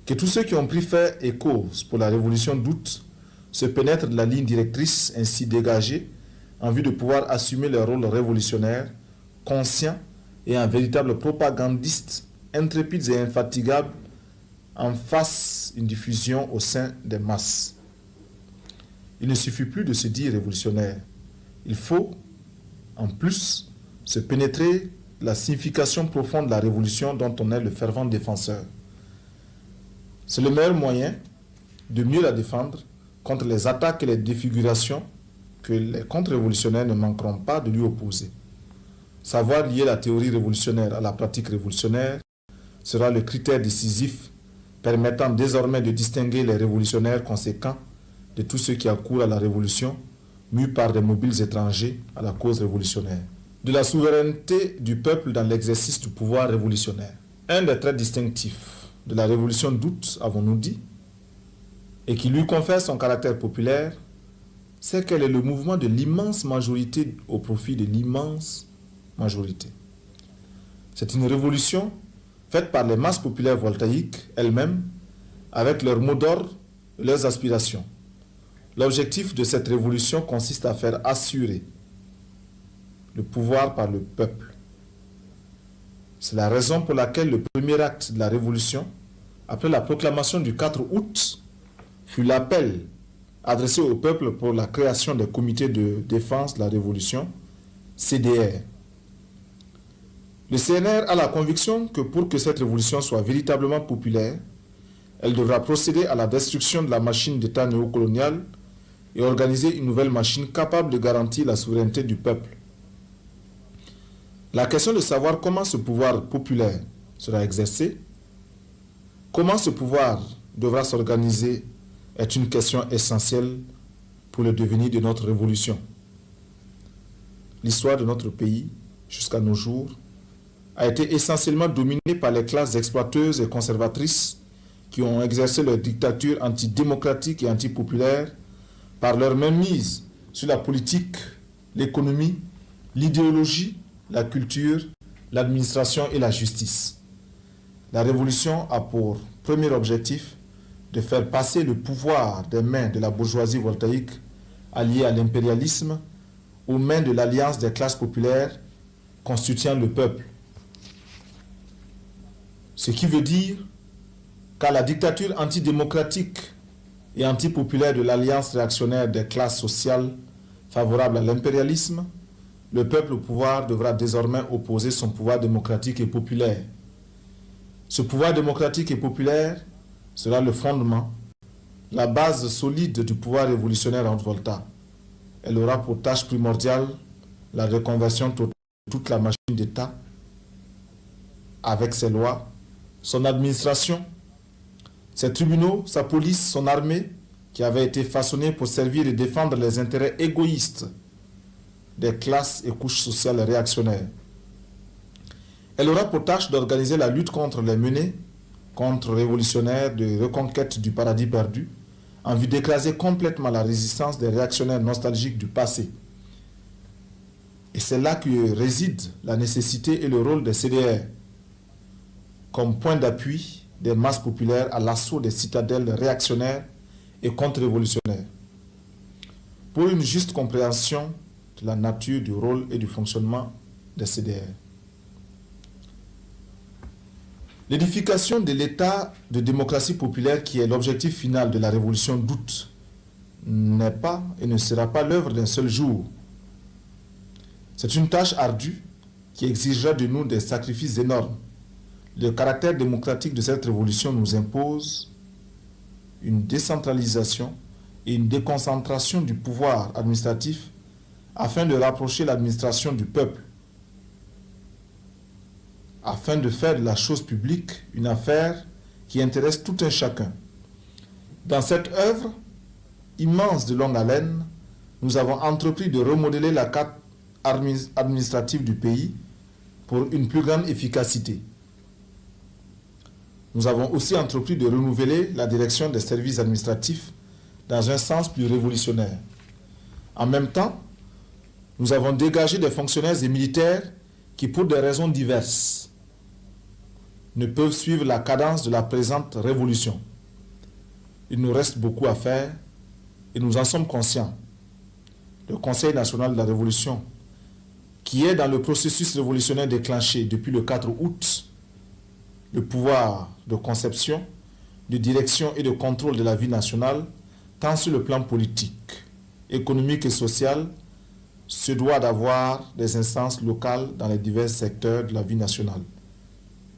Que tous ceux qui ont pris fait et cause pour la révolution d'août se pénètrent de la ligne directrice ainsi dégagée en vue de pouvoir assumer leur rôle révolutionnaire, conscient et un véritable propagandiste, intrépides et infatigables, en face une diffusion au sein des masses. Il ne suffit plus de se dire révolutionnaire. Il faut, en plus, se pénétrer la signification profonde de la révolution dont on est le fervent défenseur. C'est le meilleur moyen de mieux la défendre contre les attaques et les défigurations que les contre-révolutionnaires ne manqueront pas de lui opposer. Savoir lier la théorie révolutionnaire à la pratique révolutionnaire sera le critère décisif permettant désormais de distinguer les révolutionnaires conséquents de tous ceux qui accourent à la révolution, mus par des mobiles étrangers à la cause révolutionnaire. De la souveraineté du peuple dans l'exercice du pouvoir révolutionnaire. Un des traits distinctifs de la révolution d'août, avons-nous dit, et qui lui confère son caractère populaire, c'est qu'elle est le mouvement de l'immense majorité au profit de l'immense majorité. C'est une révolution faite par les masses populaires voltaïques elles-mêmes, avec leurs mots d'ordre et leurs aspirations. L'objectif de cette révolution consiste à faire assurer le pouvoir par le peuple. C'est la raison pour laquelle le premier acte de la révolution, après la proclamation du 4 août, fut l'appel adressé au peuple pour la création des comités de défense de la révolution, CDR. Le CNR a la conviction que pour que cette révolution soit véritablement populaire, elle devra procéder à la destruction de la machine d'État néocoloniale et organiser une nouvelle machine capable de garantir la souveraineté du peuple. La question de savoir comment ce pouvoir populaire sera exercé, comment ce pouvoir devra s'organiser, est une question essentielle pour le devenir de notre révolution. l'histoire de notre pays, jusqu'à nos jours, a été essentiellement dominée par les classes exploiteuses et conservatrices qui ont exercé leur dictature antidémocratique et antipopulaire par leur mainmise sur la politique, l'économie, l'idéologie, la culture, l'administration et la justice. La révolution a pour premier objectif de faire passer le pouvoir des mains de la bourgeoisie voltaïque alliée à l'impérialisme aux mains de l'alliance des classes populaires constituant le peuple. Ce qui veut dire qu'à la dictature antidémocratique et antipopulaire de l'alliance réactionnaire des classes sociales favorables à l'impérialisme, le peuple au pouvoir devra désormais opposer son pouvoir démocratique et populaire. Ce pouvoir démocratique et populaire sera le fondement, la base solide du pouvoir révolutionnaire Volta. Elle aura pour tâche primordiale la reconversion totale de toute la machine d'État avec ses lois, son administration, ses tribunaux, sa police, son armée, qui avait été façonnée pour servir et défendre les intérêts égoïstes des classes et couches sociales réactionnaires. Elle aura pour tâche d'organiser la lutte contre les menées contre-révolutionnaires de reconquête du paradis perdu, en vue d'écraser complètement la résistance des réactionnaires nostalgiques du passé. Et c'est là que réside la nécessité et le rôle des CDR, comme point d'appui des masses populaires à l'assaut des citadelles réactionnaires et contre-révolutionnaires. Pour une juste compréhension de la nature, du rôle et du fonctionnement des CDR. L'édification de l'état de démocratie populaire qui est l'objectif final de la révolution d'août n'est pas et ne sera pas l'œuvre d'un seul jour. C'est une tâche ardue qui exigera de nous des sacrifices énormes. Le caractère démocratique de cette révolution nous impose une décentralisation et une déconcentration du pouvoir administratif afin de rapprocher l'administration du peuple, afin de faire de la chose publique une affaire qui intéresse tout un chacun. Dans cette œuvre immense de longue haleine, nous avons entrepris de remodeler la carte administrative du pays pour une plus grande efficacité. Nous avons aussi entrepris de renouveler la direction des services administratifs dans un sens plus révolutionnaire. En même temps, nous avons dégagé des fonctionnaires et militaires qui, pour des raisons diverses, ne peuvent suivre la cadence de la présente révolution. Il nous reste beaucoup à faire et nous en sommes conscients. Le Conseil national de la Révolution, qui est dans le processus révolutionnaire déclenché depuis le 4 août, le pouvoir de conception, de direction et de contrôle de la vie nationale, tant sur le plan politique, économique et social, se doit d'avoir des instances locales dans les divers secteurs de la vie nationale.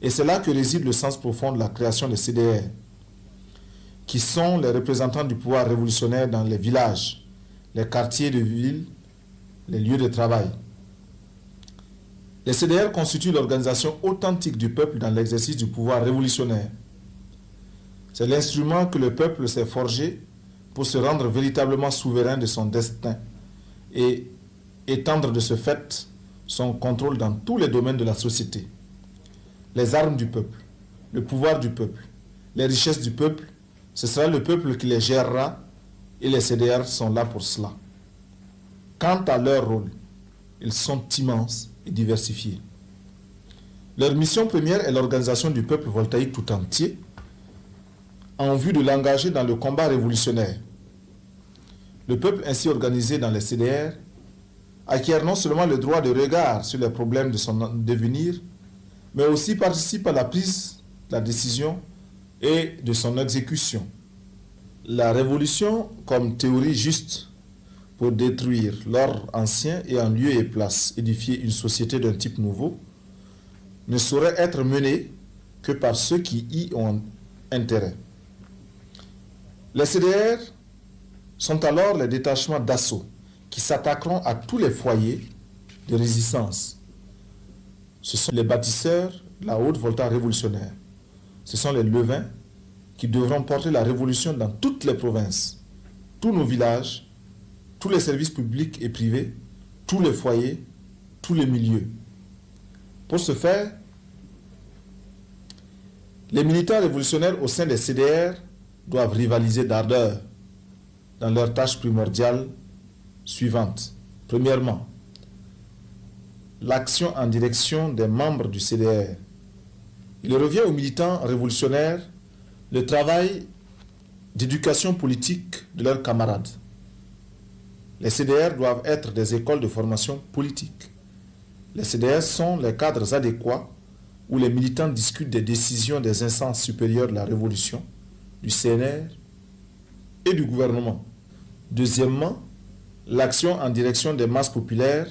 Et c'est là que réside le sens profond de la création des CDR, qui sont les représentants du pouvoir révolutionnaire dans les villages, les quartiers de ville, les lieux de travail. Les CDR constituent l'organisation authentique du peuple dans l'exercice du pouvoir révolutionnaire. C'est l'instrument que le peuple s'est forgé pour se rendre véritablement souverain de son destin et étendre de ce fait son contrôle dans tous les domaines de la société. Les armes du peuple, le pouvoir du peuple, les richesses du peuple, ce sera le peuple qui les gérera et les CDR sont là pour cela. Quant à leur rôle, ils sont immenses et diversifiés. Leur mission première est l'organisation du peuple voltaïque tout entier en vue de l'engager dans le combat révolutionnaire. Le peuple ainsi organisé dans les CDR acquiert non seulement le droit de regard sur les problèmes de son devenir, mais aussi participe à la prise de la décision et de son exécution. La révolution comme théorie juste pour détruire l'ordre ancien et en lieu et place édifier une société d'un type nouveau ne saurait être menée que par ceux qui y ont intérêt. Les CDR sont alors les détachements d'assaut qui s'attaqueront à tous les foyers de résistance. Ce sont les bâtisseurs de la haute volta révolutionnaire. Ce sont les levains qui devront porter la révolution dans toutes les provinces, tous nos villages, tous les services publics et privés, tous les foyers, tous les milieux. Pour ce faire, les militants révolutionnaires au sein des CDR doivent rivaliser d'ardeur dans leurs tâches primordiales suivantes. Premièrement, l'action en direction des membres du CDR. Il revient aux militants révolutionnaires le travail d'éducation politique de leurs camarades. Les CDR doivent être des écoles de formation politique. Les CDR sont les cadres adéquats où les militants discutent des décisions des instances supérieures de la révolution, du CNR et du gouvernement. Deuxièmement, l'action en direction des masses populaires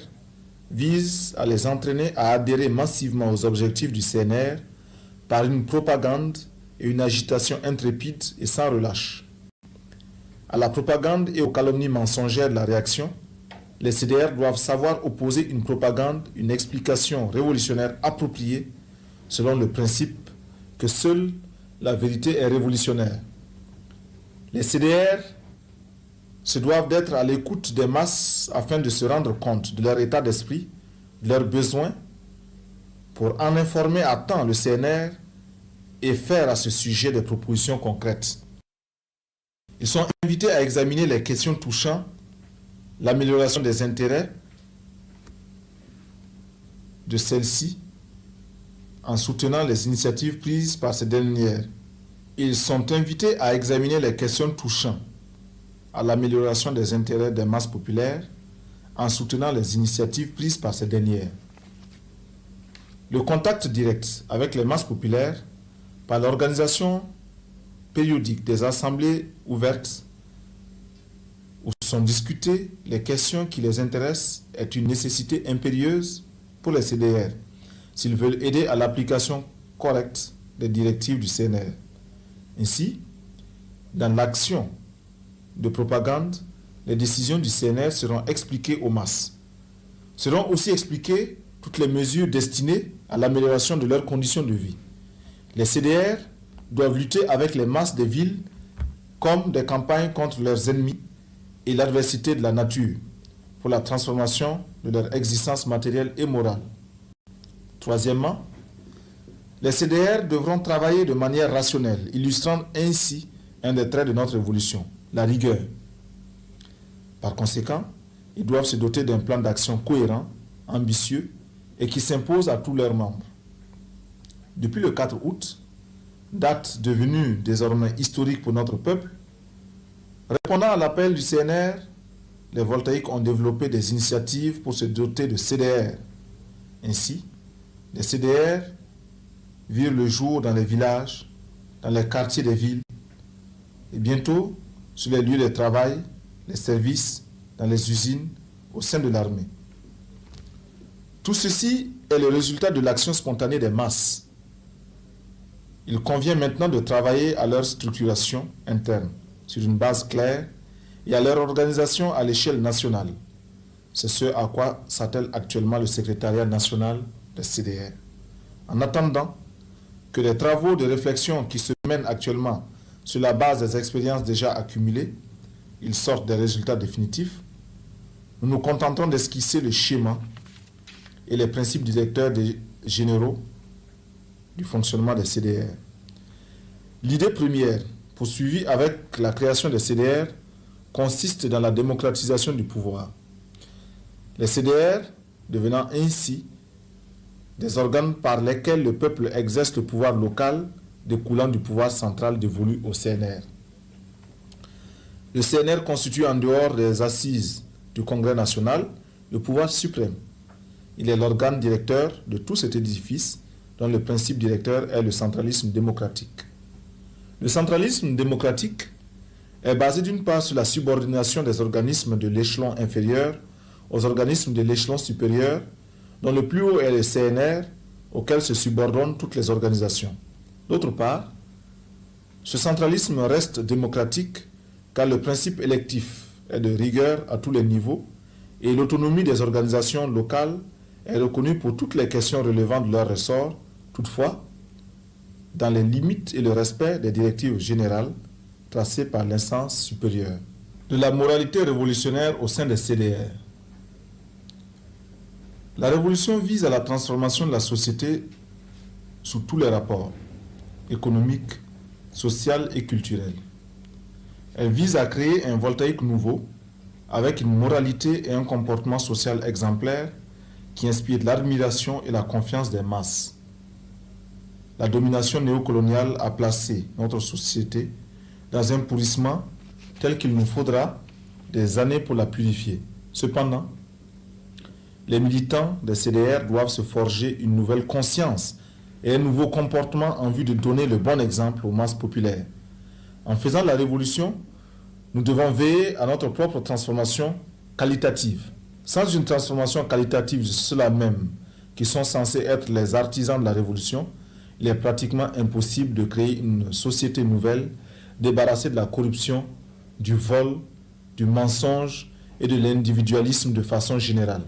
vise à les entraîner à adhérer massivement aux objectifs du CNR par une propagande et une agitation intrépide et sans relâche. À la propagande et aux calomnies mensongères de la réaction, les CDR doivent savoir opposer une propagande, une explication révolutionnaire appropriée selon le principe que seule la vérité est révolutionnaire. Les CDR se doivent d'être à l'écoute des masses afin de se rendre compte de leur état d'esprit, de leurs besoins, pour en informer à temps le CNR et faire à ce sujet des propositions concrètes. Ils sont invités à examiner les questions touchant l'amélioration des intérêts de celles-ci en soutenant les initiatives prises par ces dernières. Ils sont invités à examiner les questions touchant à l'amélioration des intérêts des masses populaires en soutenant les initiatives prises par ces dernières. Le contact direct avec les masses populaires par l'organisation périodique des assemblées ouvertes où sont discutées les questions qui les intéressent est une nécessité impérieuse pour les CDR s'ils veulent aider à l'application correcte des directives du CNR. Ainsi, dans l'action de propagande, les décisions du CNR seront expliquées aux masses. Seront aussi expliquées toutes les mesures destinées à l'amélioration de leurs conditions de vie. Les CDR doivent lutter avec les masses des villes comme des campagnes contre leurs ennemis et l'adversité de la nature pour la transformation de leur existence matérielle et morale. Troisièmement, les CDR devront travailler de manière rationnelle, illustrant ainsi un des traits de notre évolution, la rigueur. Par conséquent, ils doivent se doter d'un plan d'action cohérent, ambitieux et qui s'impose à tous leurs membres. Depuis le 4 août, date devenue désormais historique pour notre peuple, répondant à l'appel du CNR, les voltaïques ont développé des initiatives pour se doter de CDR. Ainsi, les CDR virent le jour dans les villages, dans les quartiers des villes, et bientôt sur les lieux de travail, les services, dans les usines, au sein de l'armée. Tout ceci est le résultat de l'action spontanée des masses. Il convient maintenant de travailler à leur structuration interne, sur une base claire, et à leur organisation à l'échelle nationale. C'est ce à quoi s'attelle actuellement le secrétariat national des CDR. En attendant que les travaux de réflexion qui se mènent actuellement sur la base des expériences déjà accumulées, ils sortent des résultats définitifs, nous nous contentons d'esquisser le schéma et les principes directeurs généraux du fonctionnement des CDR. L'idée première poursuivie avec la création des CDR consiste dans la démocratisation du pouvoir. Les CDR devenant ainsi des organes par lesquels le peuple exerce le pouvoir local découlant du pouvoir central dévolu au CNR. Le CNR constitue en dehors des assises du Congrès national le pouvoir suprême. Il est l'organe directeur de tout cet édifice dont le principe directeur est le centralisme démocratique. Le centralisme démocratique est basé d'une part sur la subordination des organismes de l'échelon inférieur aux organismes de l'échelon supérieur, dont le plus haut est le CNR, auquel se subordonnent toutes les organisations. D'autre part, ce centralisme reste démocratique car le principe électif est de rigueur à tous les niveaux et l'autonomie des organisations locales est reconnue pour toutes les questions relevant de leur ressort, toutefois, dans les limites et le respect des directives générales tracées par l'instance supérieure. De la moralité révolutionnaire au sein des CDR. La révolution vise à la transformation de la société sous tous les rapports, économiques, social et culturel. Elle vise à créer un voltaïque nouveau avec une moralité et un comportement social exemplaire qui inspire l'admiration et la confiance des masses. La domination néocoloniale a placé notre société dans un pourrissement tel qu'il nous faudra des années pour la purifier. Cependant, les militants des CDR doivent se forger une nouvelle conscience et un nouveau comportement en vue de donner le bon exemple aux masses populaires. En faisant la révolution, nous devons veiller à notre propre transformation qualitative. Sans une transformation qualitative de ceux-là même qui sont censés être les artisans de la révolution, il est pratiquement impossible de créer une société nouvelle débarrassée de la corruption, du vol, du mensonge et de l'individualisme de façon générale.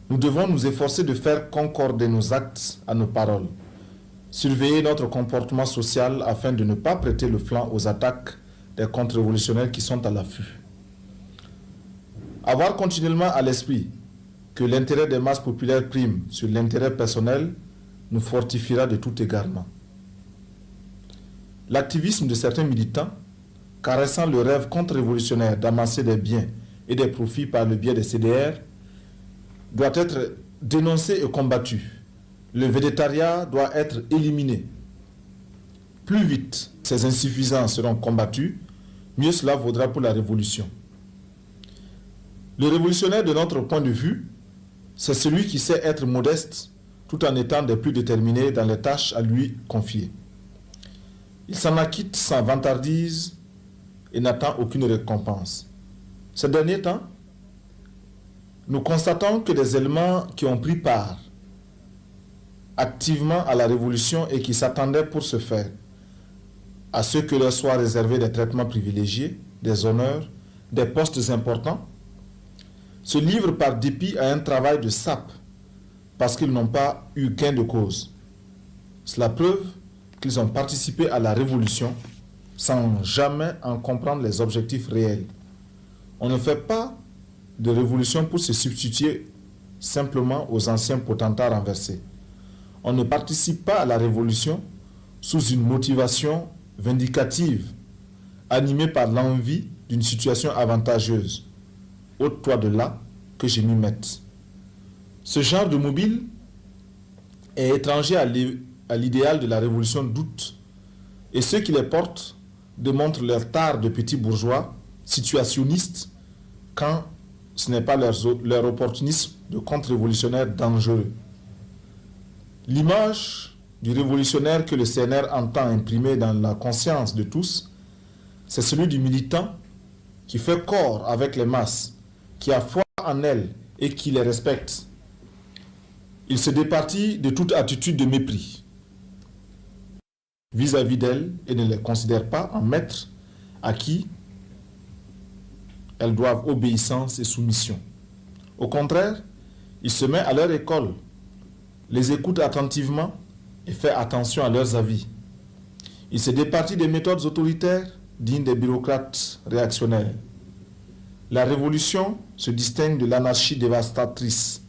Nous devons nous efforcer de faire concorder nos actes à nos paroles, surveiller notre comportement social afin de ne pas prêter le flanc aux attaques des contre-révolutionnaires qui sont à l'affût. Avoir continuellement à l'esprit que l'intérêt des masses populaires prime sur l'intérêt personnel nous fortifiera de tout égarement. L'activisme de certains militants, caressant le rêve contre-révolutionnaire d'amasser des biens et des profits par le biais des CDR, doit être dénoncé et combattu. Le végétariat doit être éliminé. Plus vite ces insuffisances seront combattues, mieux cela vaudra pour la révolution. Le révolutionnaire de notre point de vue, c'est celui qui sait être modeste tout en étant des plus déterminés dans les tâches à lui confiées. Il s'en acquitte sans vantardise et n'attend aucune récompense. Ces derniers temps, nous constatons que des éléments qui ont pris part activement à la révolution et qui s'attendaient pour ce faire à ce que leur soient réservés des traitements privilégiés, des honneurs, des postes importants, se livrent par dépit à un travail de sape parce qu'ils n'ont pas eu gain de cause. Cela prouve qu'ils ont participé à la révolution sans jamais en comprendre les objectifs réels. On ne fait pas de révolution pour se substituer simplement aux anciens potentats renversés. On ne participe pas à la révolution sous une motivation vindicative, animée par l'envie d'une situation avantageuse. Ôte-toi de là que je m'y mette. Ce genre de mobile est étranger à l'idéal de la révolution d'août, et ceux qui les portent démontrent leur tare de petits bourgeois situationnistes quand ce n'est pas leur opportunisme de contre-révolutionnaire dangereux. L'image du révolutionnaire que le CNR entend imprimer dans la conscience de tous, c'est celui du militant qui fait corps avec les masses, qui a foi en elles et qui les respecte. Il se départit de toute attitude de mépris vis-à-vis d'elles et ne les considère pas en maîtres à qui elles doivent obéissance et soumission. Au contraire, il se met à leur école, les écoute attentivement et fait attention à leurs avis. Il se départit des méthodes autoritaires dignes des bureaucrates réactionnaires. La révolution se distingue de l'anarchie dévastatrice.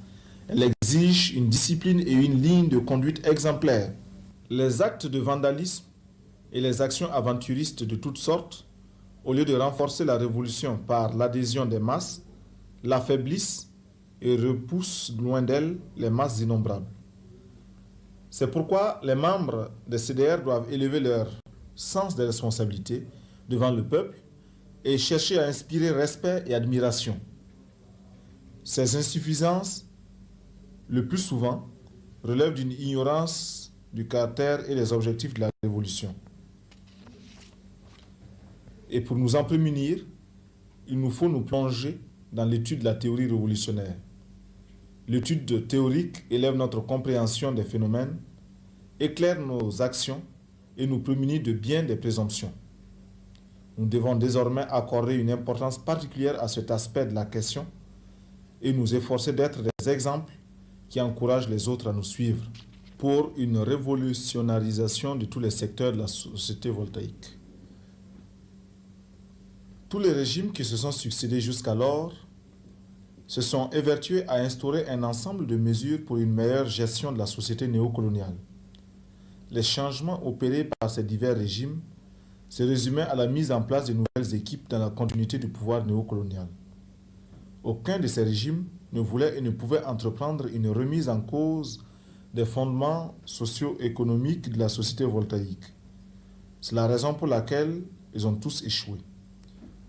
Elle exige une discipline et une ligne de conduite exemplaires. Les actes de vandalisme et les actions aventuristes de toutes sortes, au lieu de renforcer la révolution par l'adhésion des masses, l'affaiblissent et repoussent loin d'elle les masses innombrables. C'est pourquoi les membres des CDR doivent élever leur sens des responsabilités devant le peuple et chercher à inspirer respect et admiration. Ces insuffisances, le plus souvent, relèvent d'une ignorance du caractère et des objectifs de la révolution. Et pour nous en prémunir, il nous faut nous plonger dans l'étude de la théorie révolutionnaire. L'étude théorique élève notre compréhension des phénomènes, éclaire nos actions et nous prémunit de bien des présomptions. Nous devons désormais accorder une importance particulière à cet aspect de la question et nous efforcer d'être des exemples qui encouragent les autres à nous suivre pour une révolutionnarisation de tous les secteurs de la société voltaïque. Tous les régimes qui se sont succédés jusqu'alors se sont évertués à instaurer un ensemble de mesures pour une meilleure gestion de la société néocoloniale. Les changements opérés par ces divers régimes se résumaient à la mise en place de nouvelles équipes dans la continuité du pouvoir néocolonial. Aucun de ces régimes ne voulait et ne pouvait entreprendre une remise en cause des fondements socio-économiques de la société voltaïque. C'est la raison pour laquelle ils ont tous échoué.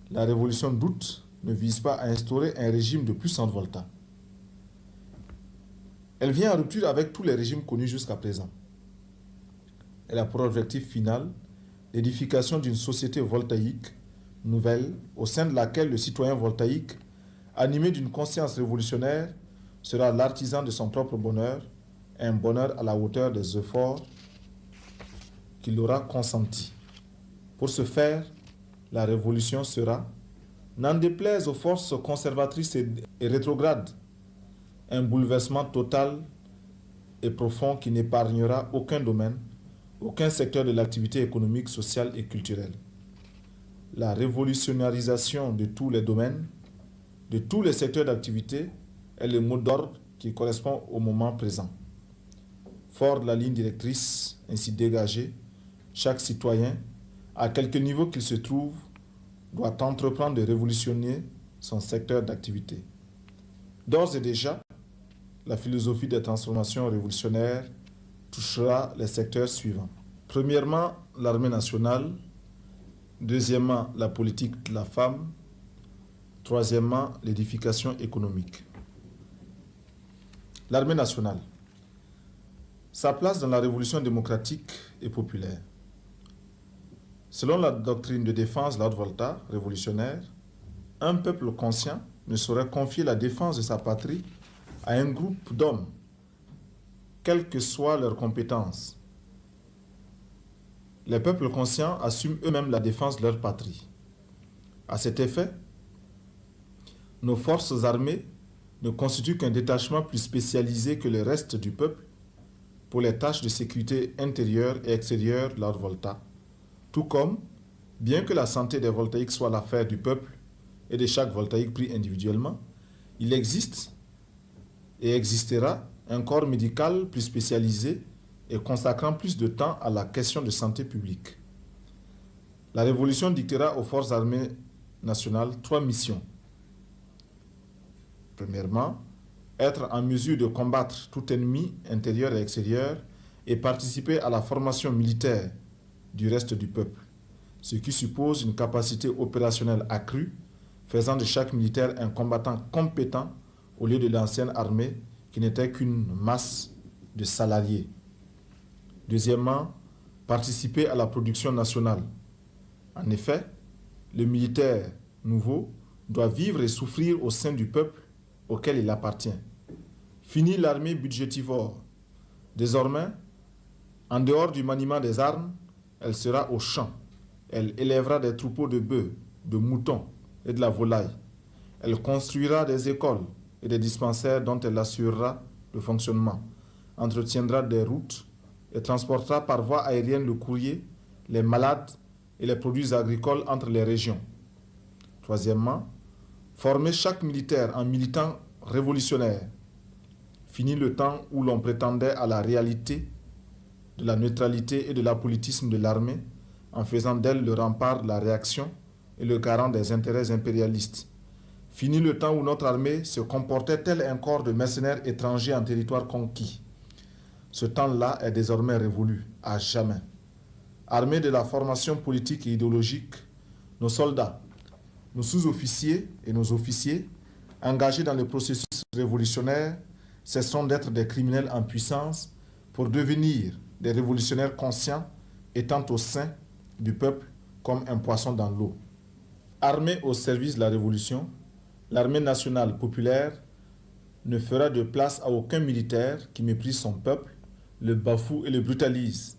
La révolution d'août ne vise pas à instaurer un régime de puissante volta. Elle vient en rupture avec tous les régimes connus jusqu'à présent. Elle a pour objectif final l'édification d'une société voltaïque nouvelle au sein de laquelle le citoyen voltaïque, animé d'une conscience révolutionnaire, sera l'artisan de son propre bonheur, un bonheur à la hauteur des efforts qu'il aura consentis. Pour ce faire, la révolution sera, n'en déplaise aux forces conservatrices et rétrogrades, un bouleversement total et profond qui n'épargnera aucun domaine, aucun secteur de l'activité économique, sociale et culturelle. La révolutionnarisation de tous les domaines, de tous les secteurs d'activité est le mot d'ordre qui correspond au moment présent. Fort de la ligne directrice ainsi dégagée, chaque citoyen, à quelque niveau qu'il se trouve, doit entreprendre de révolutionner son secteur d'activité. D'ores et déjà, la philosophie des transformations révolutionnaires touchera les secteurs suivants. Premièrement, l'armée nationale. Deuxièmement, la politique de la femme. Troisièmement, l'édification économique. L'armée nationale. Sa place dans la révolution démocratique et populaire. Selon la doctrine de défense de la Haute-Volta révolutionnaire, un peuple conscient ne saurait confier la défense de sa patrie à un groupe d'hommes, quelles que soient leurs compétences. Les peuples conscients assument eux-mêmes la défense de leur patrie. À cet effet, nos forces armées ne constituent qu'un détachement plus spécialisé que le reste du peuple pour les tâches de sécurité intérieure et extérieure de la Haute-Volta. Tout comme, bien que la santé des voltaïques soit l'affaire du peuple et de chaque voltaïque pris individuellement, il existe et existera un corps médical plus spécialisé et consacrant plus de temps à la question de santé publique. La révolution dictera aux forces armées nationales 3 missions. Premièrement, être en mesure de combattre tout ennemi intérieur et extérieur et participer à la formation militaire du reste du peuple, ce qui suppose une capacité opérationnelle accrue, faisant de chaque militaire un combattant compétent au lieu de l'ancienne armée qui n'était qu'une masse de salariés. Deuxièmement, participer à la production nationale. En effet, le militaire nouveau doit vivre et souffrir au sein du peuple auquel il appartient. Fini l'armée budgétivore. Désormais, en dehors du maniement des armes, elle sera au champ. Elle élèvera des troupeaux de bœufs, de moutons et de la volaille. Elle construira des écoles et des dispensaires dont elle assurera le fonctionnement, entretiendra des routes et transportera par voie aérienne le courrier, les malades et les produits agricoles entre les régions. Troisièmement, former chaque militaire en militant révolutionnaire. Fini le temps où l'on prétendait à la réalité de la neutralité et de l'apolitisme de l'armée en faisant d'elle le rempart de la réaction et le garant des intérêts impérialistes. Fini le temps où notre armée se comportait tel un corps de mercenaires étrangers en territoire conquis. Ce temps-là est désormais révolu, à jamais. Armés de la formation politique et idéologique, nos soldats, nos sous-officiers et nos officiers, engagés dans le processus révolutionnaire, cesseront d'être des criminels en puissance pour devenir des révolutionnaires conscients étant au sein du peuple comme un poisson dans l'eau. Armée au service de la révolution, l'armée nationale populaire ne fera de place à aucun militaire qui méprise son peuple, le bafoue et le brutalise.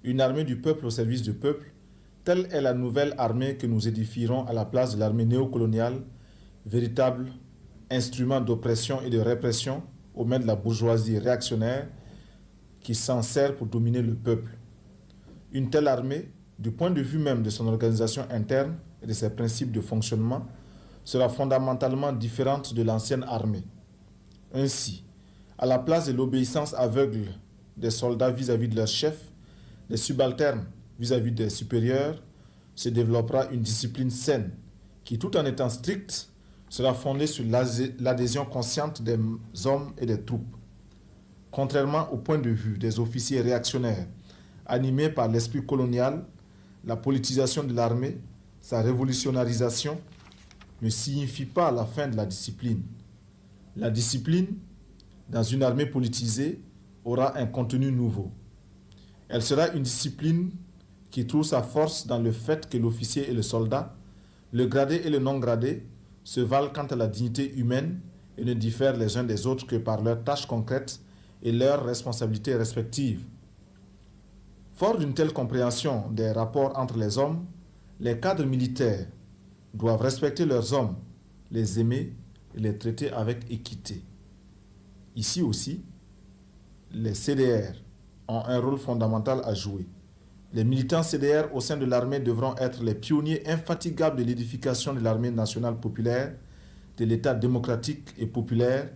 Une armée du peuple au service du peuple, telle est la nouvelle armée que nous édifierons à la place de l'armée néocoloniale, véritable instrument d'oppression et de répression aux mains de la bourgeoisie réactionnaire qui s'en sert pour dominer le peuple. Une telle armée, du point de vue même de son organisation interne et de ses principes de fonctionnement, sera fondamentalement différente de l'ancienne armée. Ainsi, à la place de l'obéissance aveugle des soldats vis-à-vis de leurs chefs, des subalternes vis-à-vis des supérieurs, se développera une discipline saine qui, tout en étant stricte, sera fondée sur l'adhésion consciente des hommes et des troupes. Contrairement au point de vue des officiers réactionnaires, animés par l'esprit colonial, la politisation de l'armée, sa révolutionnarisation, ne signifie pas la fin de la discipline. La discipline, dans une armée politisée, aura un contenu nouveau. Elle sera une discipline qui trouve sa force dans le fait que l'officier et le soldat, le gradé et le non gradé, se valent quant à la dignité humaine et ne diffèrent les uns des autres que par leurs tâches concrètes et leurs responsabilités respectives. Fort d'une telle compréhension des rapports entre les hommes, les cadres militaires doivent respecter leurs hommes, les aimer et les traiter avec équité. Ici aussi, les CDR ont un rôle fondamental à jouer. Les militants CDR au sein de l'armée devront être les pionniers infatigables de l'édification de l'armée nationale populaire, de l'État démocratique et populaire,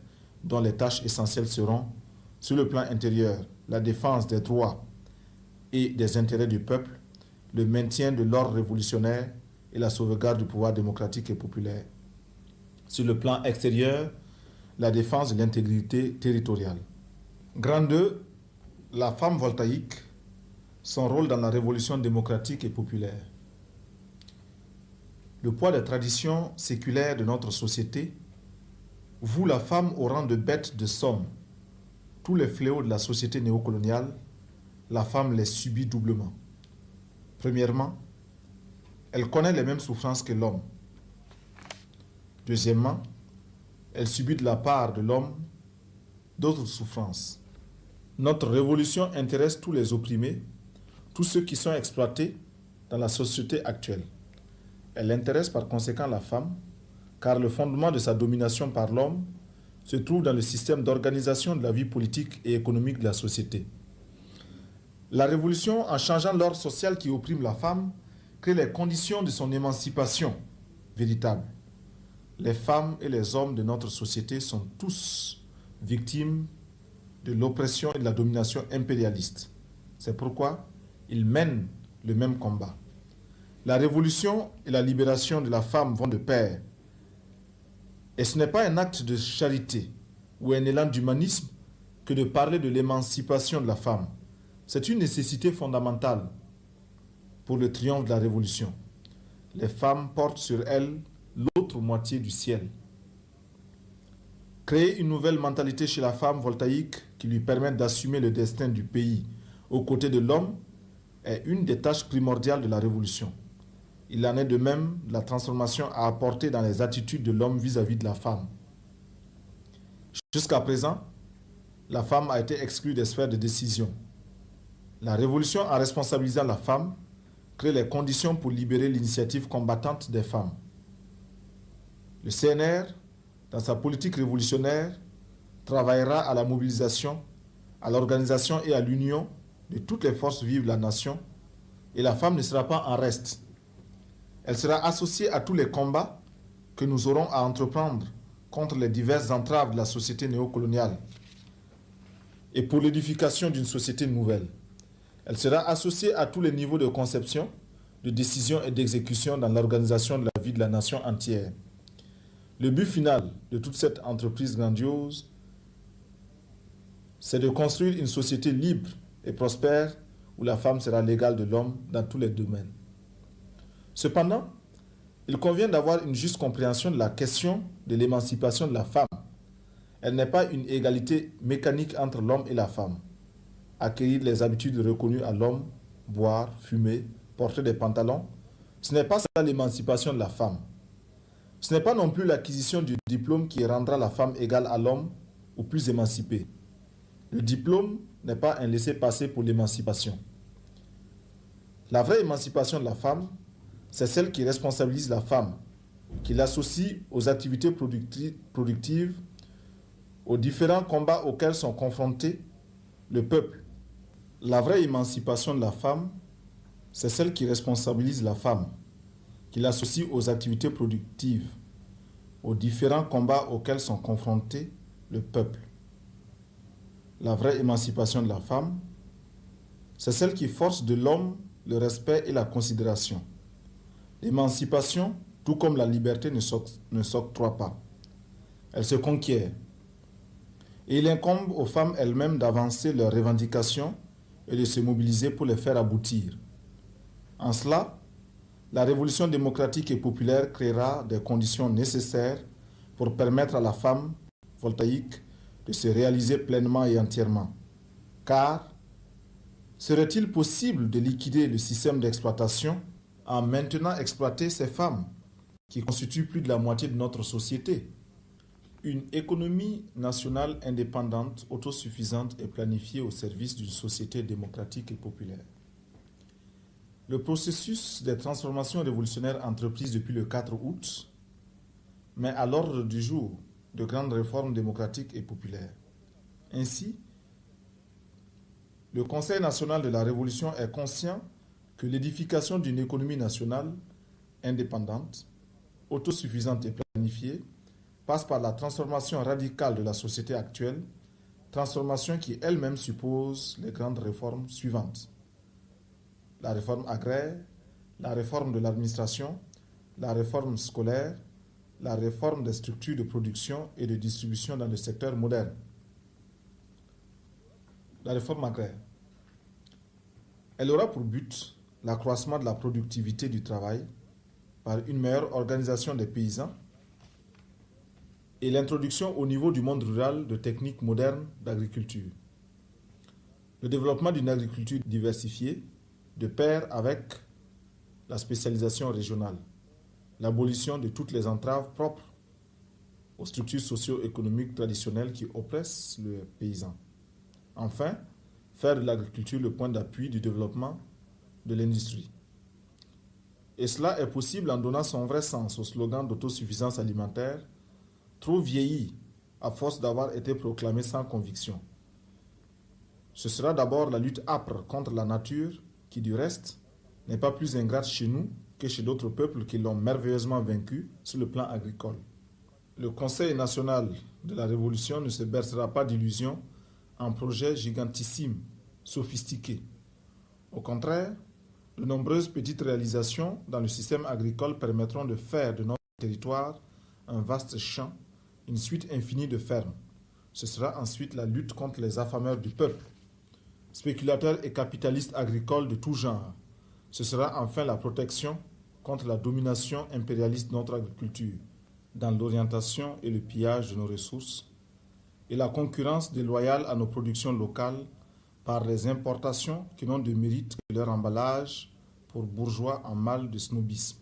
dont les tâches essentielles seront, sur le plan intérieur, la défense des droits et des intérêts du peuple, le maintien de l'ordre révolutionnaire et la sauvegarde du pouvoir démocratique et populaire. Sur le plan extérieur, la défense de l'intégrité territoriale. Grand 2, la femme voltaïque, son rôle dans la révolution démocratique et populaire. Le poids des traditions séculaires de notre société voue la femme au rang de bête de somme. Tous les fléaux de la société néocoloniale, la femme les subit doublement. Premièrement, elle connaît les mêmes souffrances que l'homme. Deuxièmement, elle subit de la part de l'homme d'autres souffrances. Notre révolution intéresse tous les opprimés, tous ceux qui sont exploités dans la société actuelle. Elle intéresse par conséquent la femme, car le fondement de sa domination par l'homme se trouve dans le système d'organisation de la vie politique et économique de la société. La révolution, en changeant l'ordre social qui opprime la femme, crée les conditions de son émancipation véritable. Les femmes et les hommes de notre société sont tous victimes de l'oppression et de la domination impérialiste. C'est pourquoi ils mènent le même combat. La révolution et la libération de la femme vont de pair. Et ce n'est pas un acte de charité ou un élan d'humanisme que de parler de l'émancipation de la femme. C'est une nécessité fondamentale pour le triomphe de la révolution. Les femmes portent sur elles l'autre moitié du ciel. Créer une nouvelle mentalité chez la femme voltaïque qui lui permette d'assumer le destin du pays aux côtés de l'homme est une des tâches primordiales de la révolution. Il en est de même de la transformation à apporter dans les attitudes de l'homme vis-à-vis de la femme. Jusqu'à présent, la femme a été exclue des sphères de décision. La révolution, en responsabilisant la femme, crée les conditions pour libérer l'initiative combattante des femmes. Le CNR, dans sa politique révolutionnaire, travaillera à la mobilisation, à l'organisation et à l'union de toutes les forces vives de la nation, et la femme ne sera pas en reste. Elle sera associée à tous les combats que nous aurons à entreprendre contre les diverses entraves de la société néocoloniale et pour l'édification d'une société nouvelle. Elle sera associée à tous les niveaux de conception, de décision et d'exécution dans l'organisation de la vie de la nation entière. Le but final de toute cette entreprise grandiose, c'est de construire une société libre et prospère où la femme sera l'égale de l'homme dans tous les domaines. Cependant, il convient d'avoir une juste compréhension de la question de l'émancipation de la femme. Elle n'est pas une égalité mécanique entre l'homme et la femme. Acquérir les habitudes reconnues à l'homme, boire, fumer, porter des pantalons, ce n'est pas ça l'émancipation de la femme. Ce n'est pas non plus l'acquisition du diplôme qui rendra la femme égale à l'homme ou plus émancipée. Le diplôme n'est pas un laissez-passer pour l'émancipation. La vraie émancipation de la femme, c'est celle qui responsabilise la femme, qui l'associe aux activités productives, aux différents combats auxquels sont confrontés le peuple. La vraie émancipation de la femme, c'est celle qui responsabilise la femme, qui l'associe aux activités productives, aux différents combats auxquels sont confrontés le peuple. La vraie émancipation de la femme, c'est celle qui force de l'homme le respect et la considération. L'émancipation, tout comme la liberté, ne s'octroie pas. Elle se conquiert. Et il incombe aux femmes elles-mêmes d'avancer leurs revendications et de se mobiliser pour les faire aboutir. En cela, la révolution démocratique et populaire créera des conditions nécessaires pour permettre à la femme voltaïque de se réaliser pleinement et entièrement. Car, serait-il possible de liquider le système d'exploitation en maintenant exploiter ces femmes qui constituent plus de la moitié de notre société? Une économie nationale indépendante, autosuffisante et planifiée au service d'une société démocratique et populaire. Le processus des transformations révolutionnaires entreprises depuis le 4 août met à l'ordre du jour de grandes réformes démocratiques et populaires. Ainsi, le Conseil national de la Révolution est conscient que l'édification d'une économie nationale indépendante, autosuffisante et planifiée passe par la transformation radicale de la société actuelle, transformation qui elle-même suppose les grandes réformes suivantes. La réforme agraire, la réforme de l'administration, la réforme scolaire, la réforme des structures de production et de distribution dans le secteur moderne. La réforme agraire. Elle aura pour but l'accroissement de la productivité du travail par une meilleure organisation des paysans et l'introduction au niveau du monde rural de techniques modernes d'agriculture. Le développement d'une agriculture diversifiée de pair avec la spécialisation régionale, l'abolition de toutes les entraves propres aux structures socio-économiques traditionnelles qui oppressent le paysan. Enfin, faire de l'agriculture le point d'appui du développement de l'industrie. Et cela est possible en donnant son vrai sens au slogan d'autosuffisance alimentaire, trop vieilli à force d'avoir été proclamé sans conviction. Ce sera d'abord la lutte âpre contre la nature qui, du reste, n'est pas plus ingrate chez nous que chez d'autres peuples qui l'ont merveilleusement vaincu sur le plan agricole. Le Conseil national de la Révolution ne se bercera pas d'illusions en projets gigantissimes, sophistiqués. Au contraire, de nombreuses petites réalisations dans le système agricole permettront de faire de notre territoire un vaste champ, une suite infinie de fermes. Ce sera ensuite la lutte contre les affameurs du peuple, spéculateurs et capitalistes agricoles de tout genre. Ce sera enfin la protection contre la domination impérialiste de notre agriculture, dans l'orientation et le pillage de nos ressources, et la concurrence déloyale à nos productions locales par les importations qui n'ont de mérite que leur emballage pour bourgeois en mal de snobisme.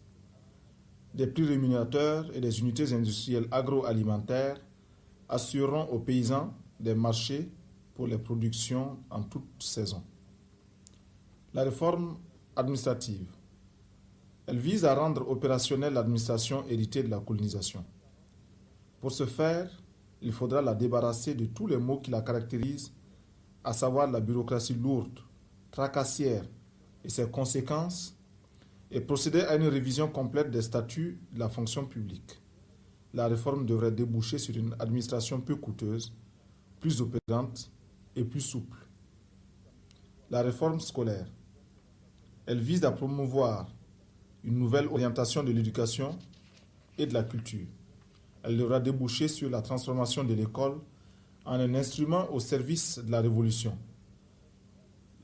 Des prix rémunérateurs et des unités industrielles agroalimentaires assureront aux paysans des marchés pour les productions en toute saison. La réforme administrative. Elle vise à rendre opérationnelle l'administration héritée de la colonisation. Pour ce faire, il faudra la débarrasser de tous les maux qui la caractérisent, à savoir la bureaucratie lourde, tracassière et ses conséquences, et procéder à une révision complète des statuts de la fonction publique. La réforme devrait déboucher sur une administration peu coûteuse, plus opérante et plus souple. La réforme scolaire. Elle vise à promouvoir une nouvelle orientation de l'éducation et de la culture. Elle devra déboucher sur la transformation de l'école en un instrument au service de la révolution.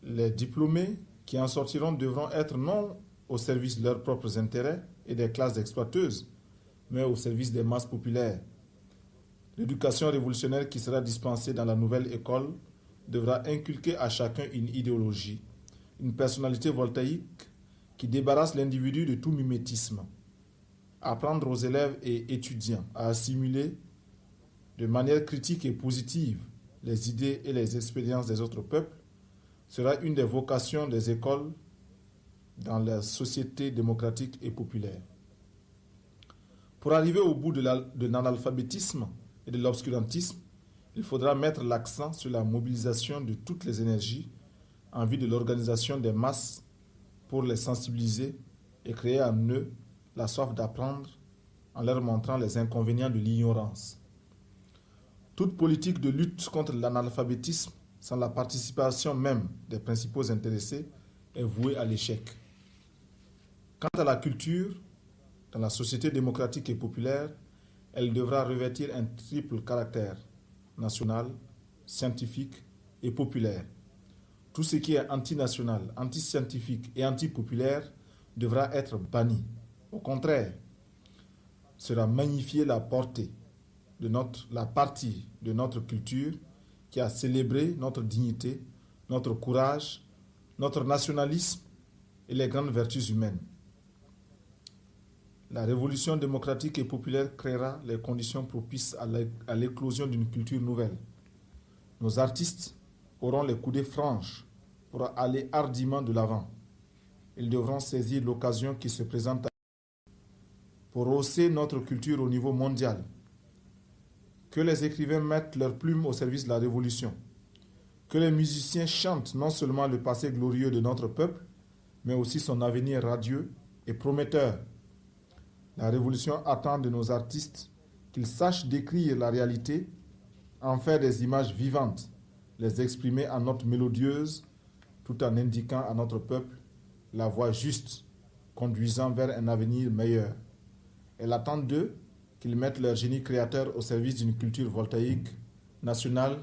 Les diplômés qui en sortiront devront être non au service de leurs propres intérêts et des classes exploiteuses, mais au service des masses populaires. L'éducation révolutionnaire qui sera dispensée dans la nouvelle école devra inculquer à chacun une idéologie, une personnalité voltaïque qui débarrasse l'individu de tout mimétisme. Apprendre aux élèves et étudiants à assimiler de manière critique et positive les idées et les expériences des autres peuples sera une des vocations des écoles dans la société démocratique et populaire. Pour arriver au bout de l'analphabétisme et de l'obscurantisme, il faudra mettre l'accent sur la mobilisation de toutes les énergies en vue de l'organisation des masses pour les sensibiliser et créer en eux la soif d'apprendre en leur montrant les inconvénients de l'ignorance. Toute politique de lutte contre l'analphabétisme sans la participation même des principaux intéressés est vouée à l'échec. Quant à la culture, dans la société démocratique et populaire, elle devra revêtir un triple caractère: national, scientifique et populaire. Tout ce qui est antinational, antiscientifique et antipopulaire devra être banni. Au contraire, sera magnifiée la portée de la partie de notre culture qui a célébré notre dignité, notre courage, notre nationalisme et les grandes vertus humaines. La révolution démocratique et populaire créera les conditions propices à l'éclosion d'une culture nouvelle. Nos artistes auront les coudées franches pour aller hardiment de l'avant. Ils devront saisir l'occasion qui se présente pour hausser notre culture au niveau mondial. Que les écrivains mettent leurs plumes au service de la révolution. Que les musiciens chantent non seulement le passé glorieux de notre peuple, mais aussi son avenir radieux et prometteur. La révolution attend de nos artistes qu'ils sachent décrire la réalité, en faire des images vivantes, les exprimer en notes mélodieuses, tout en indiquant à notre peuple la voie juste, conduisant vers un avenir meilleur. Elle attend d'eux qu'ils mettent leur génie créateur au service d'une culture voltaïque, nationale,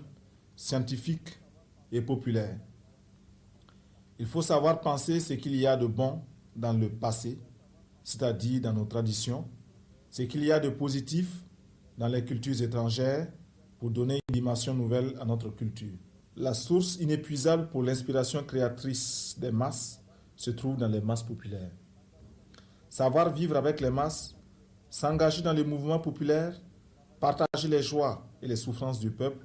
scientifique et populaire. Il faut savoir penser ce qu'il y a de bon dans le passé, c'est-à-dire dans nos traditions, ce qu'il y a de positif dans les cultures étrangères pour donner une dimension nouvelle à notre culture. La source inépuisable pour l'inspiration créatrice des masses se trouve dans les masses populaires. Savoir vivre avec les masses, s'engager dans les mouvements populaires, partager les joies et les souffrances du peuple,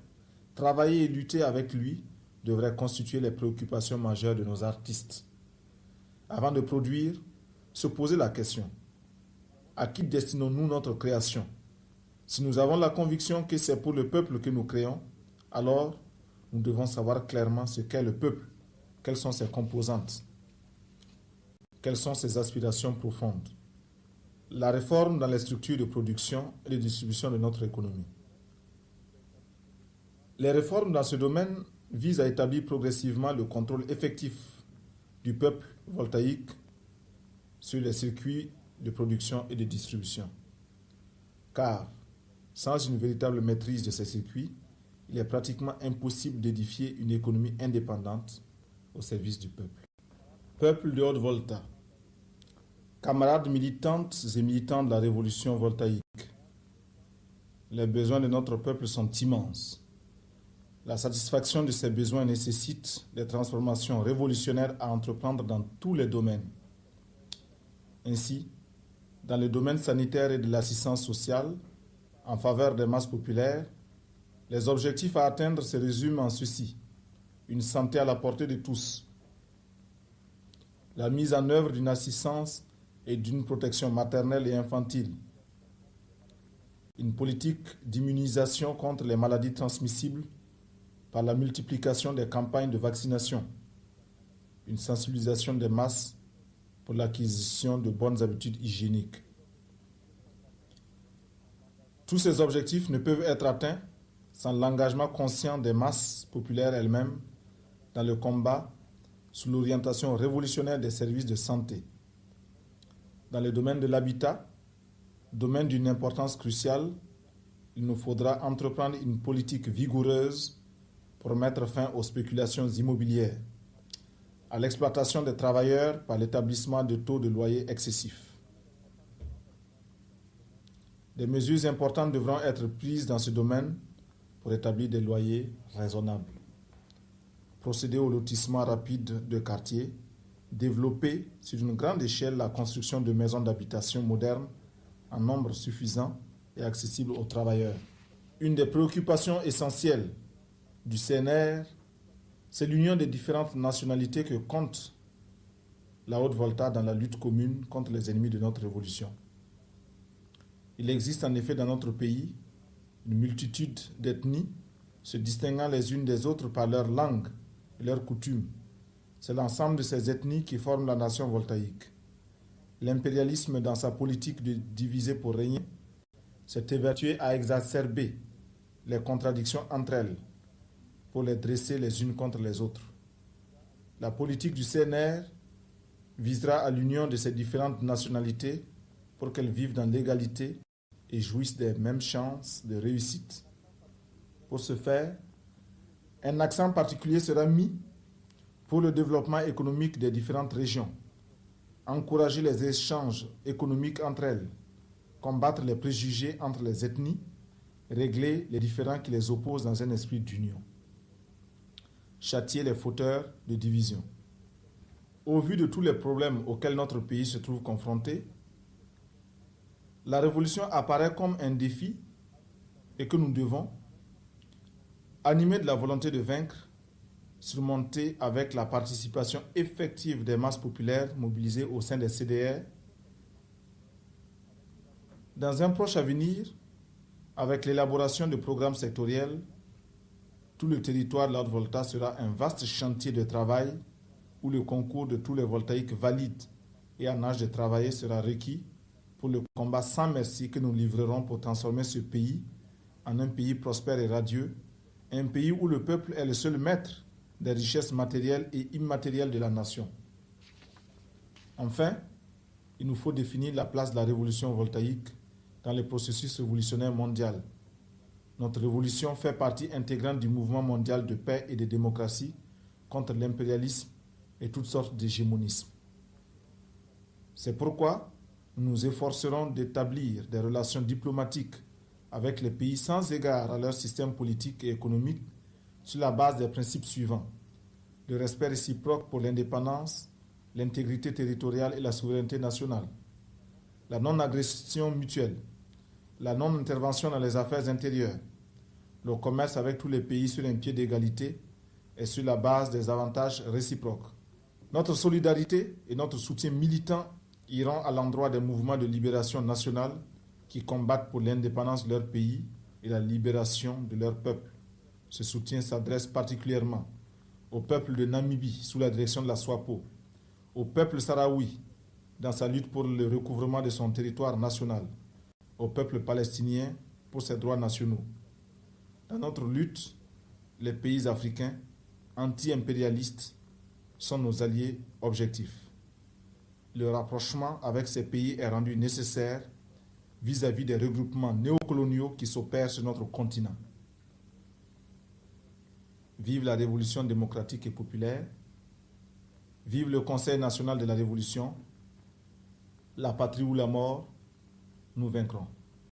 travailler et lutter avec lui devraient constituer les préoccupations majeures de nos artistes. Avant de produire, se poser la question: à qui destinons-nous notre création? Si nous avons la conviction que c'est pour le peuple que nous créons, alors nous devons savoir clairement ce qu'est le peuple, quelles sont ses composantes, quelles sont ses aspirations profondes. La réforme dans les structures de production et de distribution de notre économie. Les réformes dans ce domaine visent à établir progressivement le contrôle effectif du peuple voltaïque sur les circuits de production et de distribution. Car, sans une véritable maîtrise de ces circuits, il est pratiquement impossible d'édifier une économie indépendante au service du peuple. Peuple de Haute-Volta, camarades militantes et militants de la révolution voltaïque, les besoins de notre peuple sont immenses. La satisfaction de ces besoins nécessite des transformations révolutionnaires à entreprendre dans tous les domaines. Ainsi, dans le domaine sanitaire et de l'assistance sociale, en faveur des masses populaires, les objectifs à atteindre se résument en ceci: une santé à la portée de tous, la mise en œuvre d'une assistance et d'une protection maternelle et infantile, une politique d'immunisation contre les maladies transmissibles par la multiplication des campagnes de vaccination, une sensibilisation des masses pour l'acquisition de bonnes habitudes hygiéniques. Tous ces objectifs ne peuvent être atteints sans l'engagement conscient des masses populaires elles-mêmes dans le combat sous l'orientation révolutionnaire des services de santé. Dans le domaine de l'habitat, domaine d'une importance cruciale, il nous faudra entreprendre une politique vigoureuse pour mettre fin aux spéculations immobilières, à l'exploitation des travailleurs par l'établissement de taux de loyer excessifs. Des mesures importantes devront être prises dans ce domaine pour établir des loyers raisonnables, procéder au lotissement rapide de quartiers, développer sur une grande échelle la construction de maisons d'habitation modernes en nombre suffisant et accessibles aux travailleurs. Une des préoccupations essentielles du CNR, c'est l'union des différentes nationalités que compte la Haute-Volta dans la lutte commune contre les ennemis de notre révolution. Il existe en effet dans notre pays une multitude d'ethnies se distinguant les unes des autres par leur langue et leurs coutumes. C'est l'ensemble de ces ethnies qui forment la nation voltaïque. L'impérialisme, dans sa politique de diviser pour régner, s'est évertué à exacerber les contradictions entre elles pour les dresser les unes contre les autres. La politique du CNR visera à l'union de ces différentes nationalités pour qu'elles vivent dans l'égalité et jouissent des mêmes chances de réussite. Pour ce faire, un accent particulier sera mis pour le développement économique des différentes régions, encourager les échanges économiques entre elles, combattre les préjugés entre les ethnies, régler les différends qui les opposent dans un esprit d'union, châtier les fauteurs de division. Au vu de tous les problèmes auxquels notre pays se trouve confronté, la révolution apparaît comme un défi et que nous devons, animés de la volonté de vaincre, surmonter avec la participation effective des masses populaires mobilisées au sein des CDR. Dans un proche avenir, avec l'élaboration de programmes sectoriels, tout le territoire de l'Haute-Volta sera un vaste chantier de travail où le concours de tous les voltaïques valides et en âge de travailler sera requis pour le combat sans merci que nous livrerons pour transformer ce pays en un pays prospère et radieux, un pays où le peuple est le seul maître des richesses matérielles et immatérielles de la nation. Enfin, il nous faut définir la place de la révolution voltaïque dans le processus révolutionnaire mondial. Notre révolution fait partie intégrante du mouvement mondial de paix et de démocratie contre l'impérialisme et toutes sortes d'hégémonismes. C'est pourquoi nous nous efforcerons d'établir des relations diplomatiques avec les pays sans égard à leur système politique et économique sur la base des principes suivants: le respect réciproque pour l'indépendance, l'intégrité territoriale et la souveraineté nationale, la non-agression mutuelle, la non-intervention dans les affaires intérieures, le commerce avec tous les pays sur un pied d'égalité et sur la base des avantages réciproques. Notre solidarité et notre soutien militant iront à l'endroit des mouvements de libération nationale qui combattent pour l'indépendance de leur pays et la libération de leur peuple. Ce soutien s'adresse particulièrement au peuple de Namibie sous la direction de la SWAPO, au peuple sahraoui dans sa lutte pour le recouvrement de son territoire national, au peuple palestinien pour ses droits nationaux. Dans notre lutte, les pays africains anti-impérialistes sont nos alliés objectifs. Le rapprochement avec ces pays est rendu nécessaire vis-à-vis des regroupements néocoloniaux qui s'opèrent sur notre continent. Vive la révolution démocratique et populaire. Vive le Conseil national de la Révolution. La patrie ou la mort, nous vaincrons.